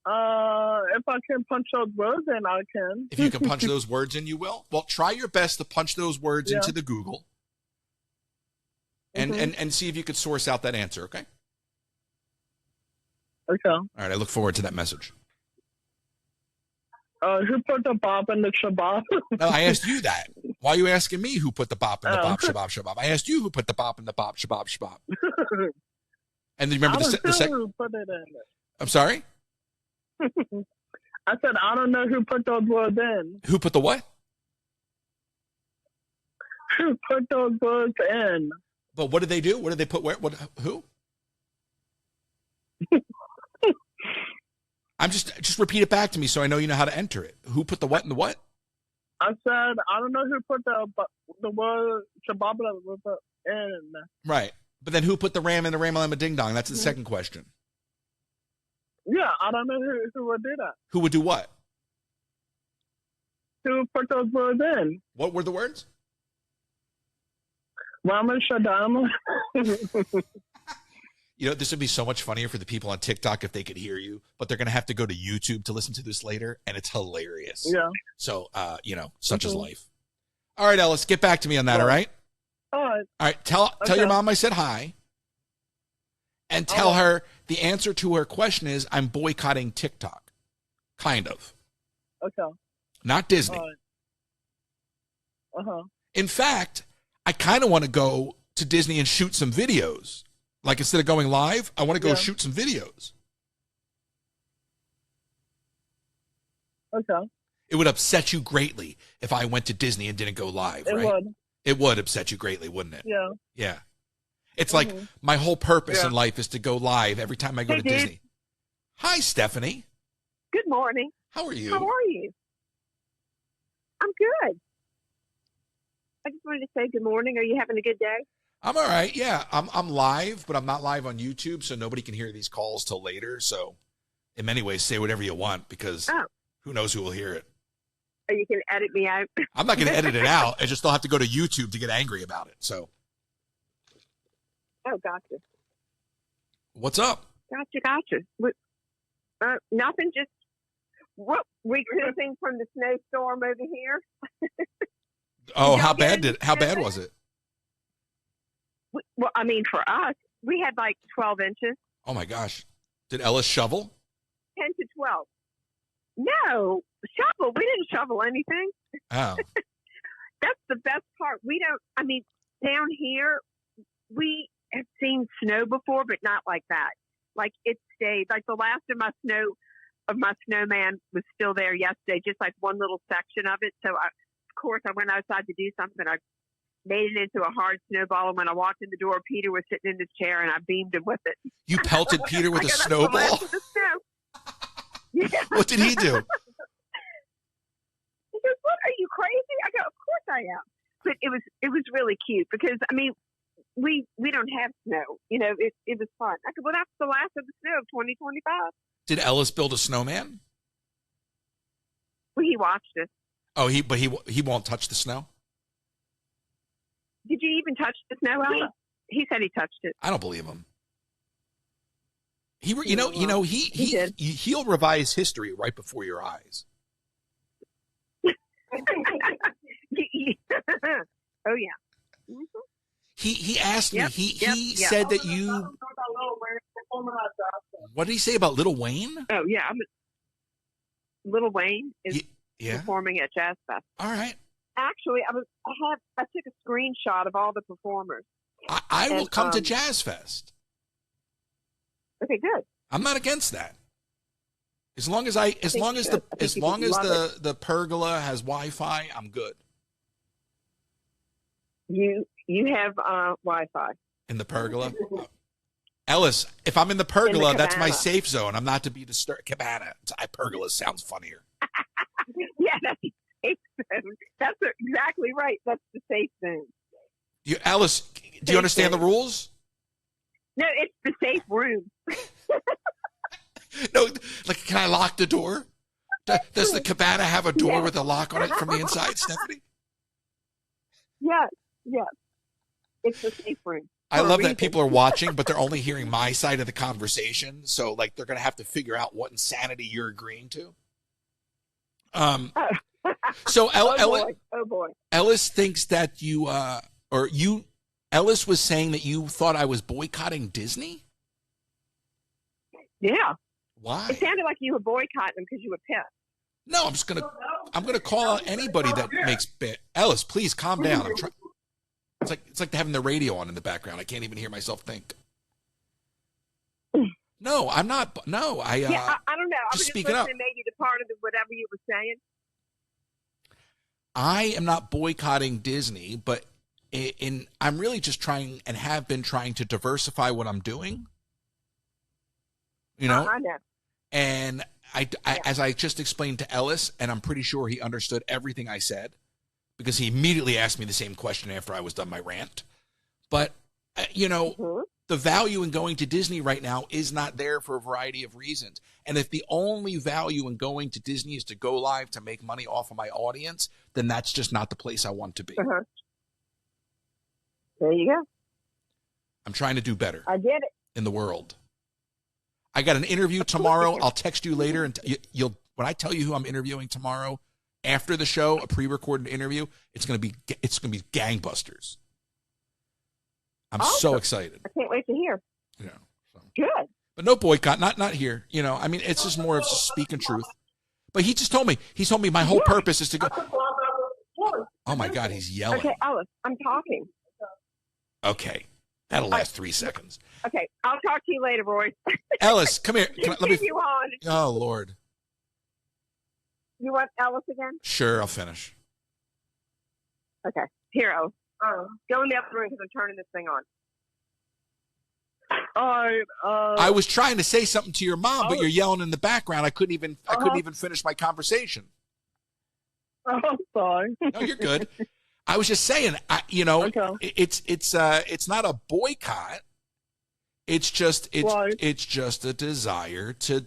Speaker 4: If I can punch those words in, I can.
Speaker 1: If you can punch those words in, you will. Well, try your best to punch those words into the Google and see if you could source out that answer, okay?
Speaker 4: Okay.
Speaker 1: All right, I look forward to that message.
Speaker 4: Who put the bop in the shabab?
Speaker 1: No, I asked you that. Why are you asking me who put the bop in the bop shabab shabab? I asked you who put the bop in the bop shabab shabab. And then remember the second.
Speaker 4: Who put it in.
Speaker 1: I'm sorry?
Speaker 4: I said I don't know who put those words in.
Speaker 1: Who put the what?
Speaker 4: Who put those words in?
Speaker 1: But what did they do? What did they put where? What? Who? I'm just repeat it back to me so I know you know how to enter it. Who put the what in the what?
Speaker 4: I said I don't know who put the word shabab in.
Speaker 1: Right, but then who put the ram in the ram-a-limba ding-dong? That's the second question.
Speaker 4: Yeah, I don't know who would do that.
Speaker 1: Who would do what?
Speaker 4: Who put those words in?
Speaker 1: What were the words?
Speaker 4: Rama Shadama.
Speaker 1: You know, this would be so much funnier for the people on TikTok if they could hear you, but they're going to have to go to YouTube to listen to this later, and it's hilarious.
Speaker 4: Yeah.
Speaker 1: So, such is life. All right, Ellis, get back to me on that, all right?
Speaker 4: All right.
Speaker 1: All right, tell your mom I said hi, and tell her the answer to her question is I'm boycotting TikTok. Kind of.
Speaker 4: Okay.
Speaker 1: Not Disney.
Speaker 4: All right. Uh-huh.
Speaker 1: In fact, I kind of want to go to Disney and shoot some videos. Like, instead of going live, I want to go shoot some videos.
Speaker 4: Okay.
Speaker 1: It would upset you greatly if I went to Disney and didn't go live, right?
Speaker 4: It would.
Speaker 1: It would upset you greatly, wouldn't it?
Speaker 4: Yeah.
Speaker 1: Yeah. It's like my whole purpose in life is to go live every time I go to Disney. Hi, Stephanie.
Speaker 5: Good morning.
Speaker 1: How are you?
Speaker 5: How are you? I'm good. I just wanted to say good morning. Are you having a good day?
Speaker 1: I'm all right. Yeah, I'm live, but I'm not live on YouTube, so nobody can hear these calls till later. So, in many ways, say whatever you want because who knows who will hear it.
Speaker 5: Or you can edit me out.
Speaker 1: I'm not going to edit it out. I just don't have to go to YouTube to get angry about it. So.
Speaker 5: Oh, gotcha.
Speaker 1: What's up?
Speaker 5: Gotcha. Nothing. Just recouping from the snowstorm over here.
Speaker 1: Oh, how bad was it?
Speaker 5: Well, I mean, for us, we had like 12 inches.
Speaker 1: Oh my gosh. Did Ellis shovel?
Speaker 5: 10 to 12. No, shovel. We didn't shovel anything.
Speaker 1: Oh.
Speaker 5: That's the best part. Down here, we have seen snow before, but not like that. Like it stayed. Like the last of my snowman was still there yesterday, just like one little section of it. So of course I went outside to do something. I made it into a hard snowball, and when I walked in the door, Peter was sitting in his chair, and I beamed him with it.
Speaker 1: You pelted Peter with a snowball?
Speaker 5: Yeah.
Speaker 1: What did he do?
Speaker 5: He goes, "What, are you crazy?" I go, "Of course I am." But it was really cute because we don't have snow. It was fun. I go, "Well, that's the last of the snow of 2025."
Speaker 1: Did Ellis build a snowman?
Speaker 5: Well, he watched it.
Speaker 1: Oh, he won't touch the snow?
Speaker 5: Did you even touch the snow, Ellis? He said he touched it.
Speaker 1: I don't believe him. He'll revise history right before your eyes.
Speaker 5: Oh yeah. Mm-hmm.
Speaker 1: He asked me.
Speaker 5: Yep,
Speaker 1: He said that you. What did he say about Lil Wayne?
Speaker 5: Oh yeah, Lil Wayne is
Speaker 1: yeah.
Speaker 5: performing at Jazz Fest.
Speaker 1: All right.
Speaker 5: Actually, I took a screenshot of all the performers.
Speaker 1: I will come to Jazz Fest.
Speaker 5: Okay, good.
Speaker 1: I'm not against that. As long as the pergola has Wi-Fi, I'm good.
Speaker 5: You have Wi-Fi
Speaker 1: in the pergola. Ellis, if I'm in the pergola, that's my safe zone. I'm not to be disturbed. Cabana. Pergola sounds funnier.
Speaker 5: Yeah, that's the safe zone. That's exactly right. That's the safe zone.
Speaker 1: Ellis, do you understand the rules?
Speaker 5: No, it's the safe room.
Speaker 1: No, like, can I lock the door? Does the cabana have a door with a lock on it from the inside, Stephanie?
Speaker 5: Yes. It's the safe room.
Speaker 1: I love that people are watching, but they're only hearing my side of the conversation. So, like, they're going to have to figure out what insanity you're agreeing to. So,
Speaker 5: oh boy.
Speaker 1: Ellis thinks that Ellis was saying that you thought I was boycotting Disney?
Speaker 5: Yeah.
Speaker 1: Why?
Speaker 5: It sounded like you were boycotting them because you were pissed.
Speaker 1: No, I'm gonna call out anybody that makes bit. Ellis, please calm down. It's like having the radio on in the background. I can't even hear myself think. No, I'm not. No, I don't know. I was just speaking up.
Speaker 5: Maybe the part of whatever you were saying.
Speaker 1: I am not boycotting Disney, but I'm really just trying and have been trying to diversify what I'm doing.
Speaker 5: I know.
Speaker 1: And as I just explained to Ellis, and I'm pretty sure he understood everything I said, because he immediately asked me the same question after I was done my rant. But, the value in going to Disney right now is not there for a variety of reasons. And if the only value in going to Disney is to go live to make money off of my audience, then that's just not the place I want to be.
Speaker 5: Uh-huh. There you go.
Speaker 1: I'm trying to do better.
Speaker 5: I get it.
Speaker 1: In the world. I got an interview tomorrow. I'll text you later, and when I tell you who I'm interviewing tomorrow after the show, a pre-recorded interview, it's gonna be gangbusters. I'm so excited.
Speaker 5: I can't wait to hear. Good.
Speaker 1: But no boycott, not here. It's just more of just speaking truth. But he just told me. He told me my whole purpose is to go. Oh my God, he's yelling.
Speaker 5: Okay, Alice, I'm talking.
Speaker 1: Okay. That'll last 3 seconds.
Speaker 5: Okay, I'll talk to you later, Roy.
Speaker 1: Ellis, come here. Let me.
Speaker 5: You on.
Speaker 1: Oh, Lord.
Speaker 5: You want Ellis again?
Speaker 1: Sure, I'll finish.
Speaker 5: Okay. Here, Ellis. Go in the other room because I'm turning this thing on.
Speaker 4: All right.
Speaker 1: I was trying to say something to your mom, but you're yelling in the background. I couldn't even finish my conversation.
Speaker 4: Oh, I'm sorry.
Speaker 1: No, you're good. I was just saying,
Speaker 4: okay.
Speaker 1: It's not a boycott. It's just a desire to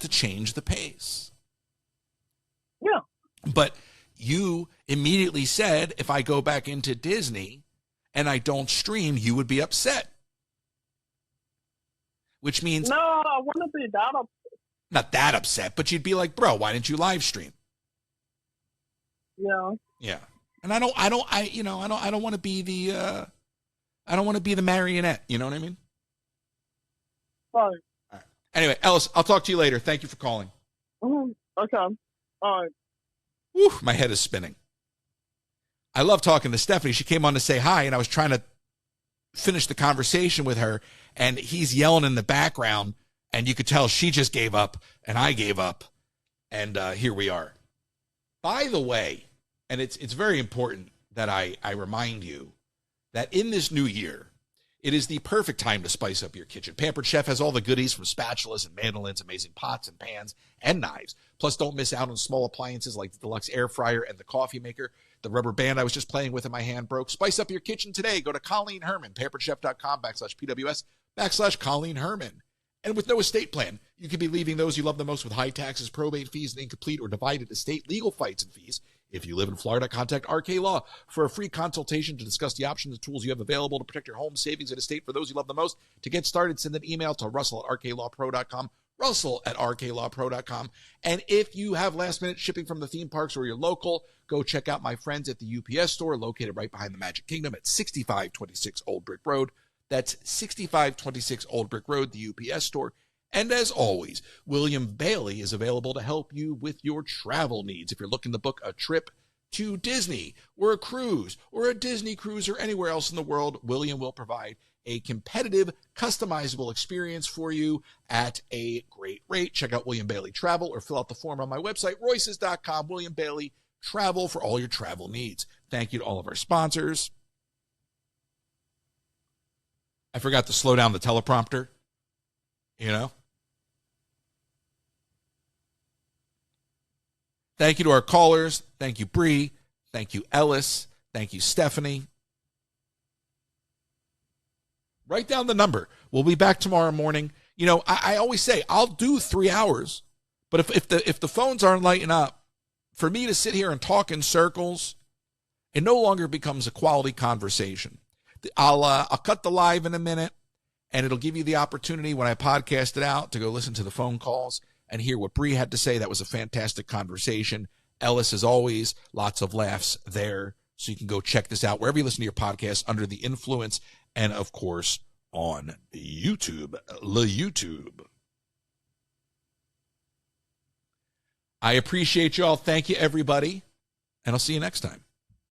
Speaker 1: change the pace.
Speaker 4: Yeah.
Speaker 1: But you immediately said if I go back into Disney and I don't stream, you would be upset. Which means
Speaker 4: no, I wouldn't be that upset.
Speaker 1: Not that upset, but you'd be like, bro, why didn't you live stream?
Speaker 4: Yeah.
Speaker 1: Yeah. And I don't want to be the marionette. You know what I mean?
Speaker 4: Fine.
Speaker 1: All right. Anyway, Ellis, I'll talk to you later. Thank you for calling.
Speaker 4: Okay. All right.
Speaker 1: Whew, my head is spinning. I love talking to Stephanie. She came on to say hi, and I was trying to finish the conversation with her, and he's yelling in the background, and you could tell she just gave up, and I gave up, and here we are. By the way, and it's very important that I remind you that in this new year, it is the perfect time to spice up your kitchen. Pampered Chef has all the goodies from spatulas and mandolins, amazing pots and pans and knives. Plus, don't miss out on small appliances like the deluxe air fryer and the coffee maker. The rubber band I was just playing with in my hand broke. Spice up your kitchen today. Go to Colleen Herman, pamperedchef.com/PWS/Colleen Herman. And with no estate plan, you could be leaving those you love the most with high taxes, probate fees, and incomplete or divided estate legal fights and fees. If you live in Florida, contact RK Law for a free consultation to discuss the options and tools you have available to protect your home savings and estate for those you love the most. To get started, send an email to russell@rklawpro.com, russell@rklawpro.com. And if you have last-minute shipping from the theme parks or you're local, go check out my friends at the UPS store located right behind the Magic Kingdom at 6526 Old Brick Road. That's 6526 Old Brick Road, the UPS store. And as always, William.bailey is available to help you with your travel needs. If you're looking to book a trip to Disney or a cruise or a Disney cruise or anywhere else in the world, William will provide a competitive, customizable experience for you at a great rate. Check out William Bailey Travel or fill out the form on my website, royces.com. William Bailey Travel for all your travel needs. Thank you to all of our sponsors. I forgot to slow down the teleprompter, you know. Thank you to our callers. Thank you, Bree. Thank you, Ellis. Thank you, Stephanie. Write down the number. We'll be back tomorrow morning. You know, I always say I'll do 3 hours, but if the phones aren't lighting up, for me to sit here and talk in circles, it no longer becomes a quality conversation. I'll cut the live in a minute, and it'll give you the opportunity when I podcast it out to go listen to the phone calls and hear what Bree had to say. That was a fantastic conversation. Ellis, as always, lots of laughs there. So you can go check this out wherever you listen to your podcast, Under the Influence, and, of course, on YouTube, YouTube. I appreciate you all. Thank you, everybody, and I'll see you next time.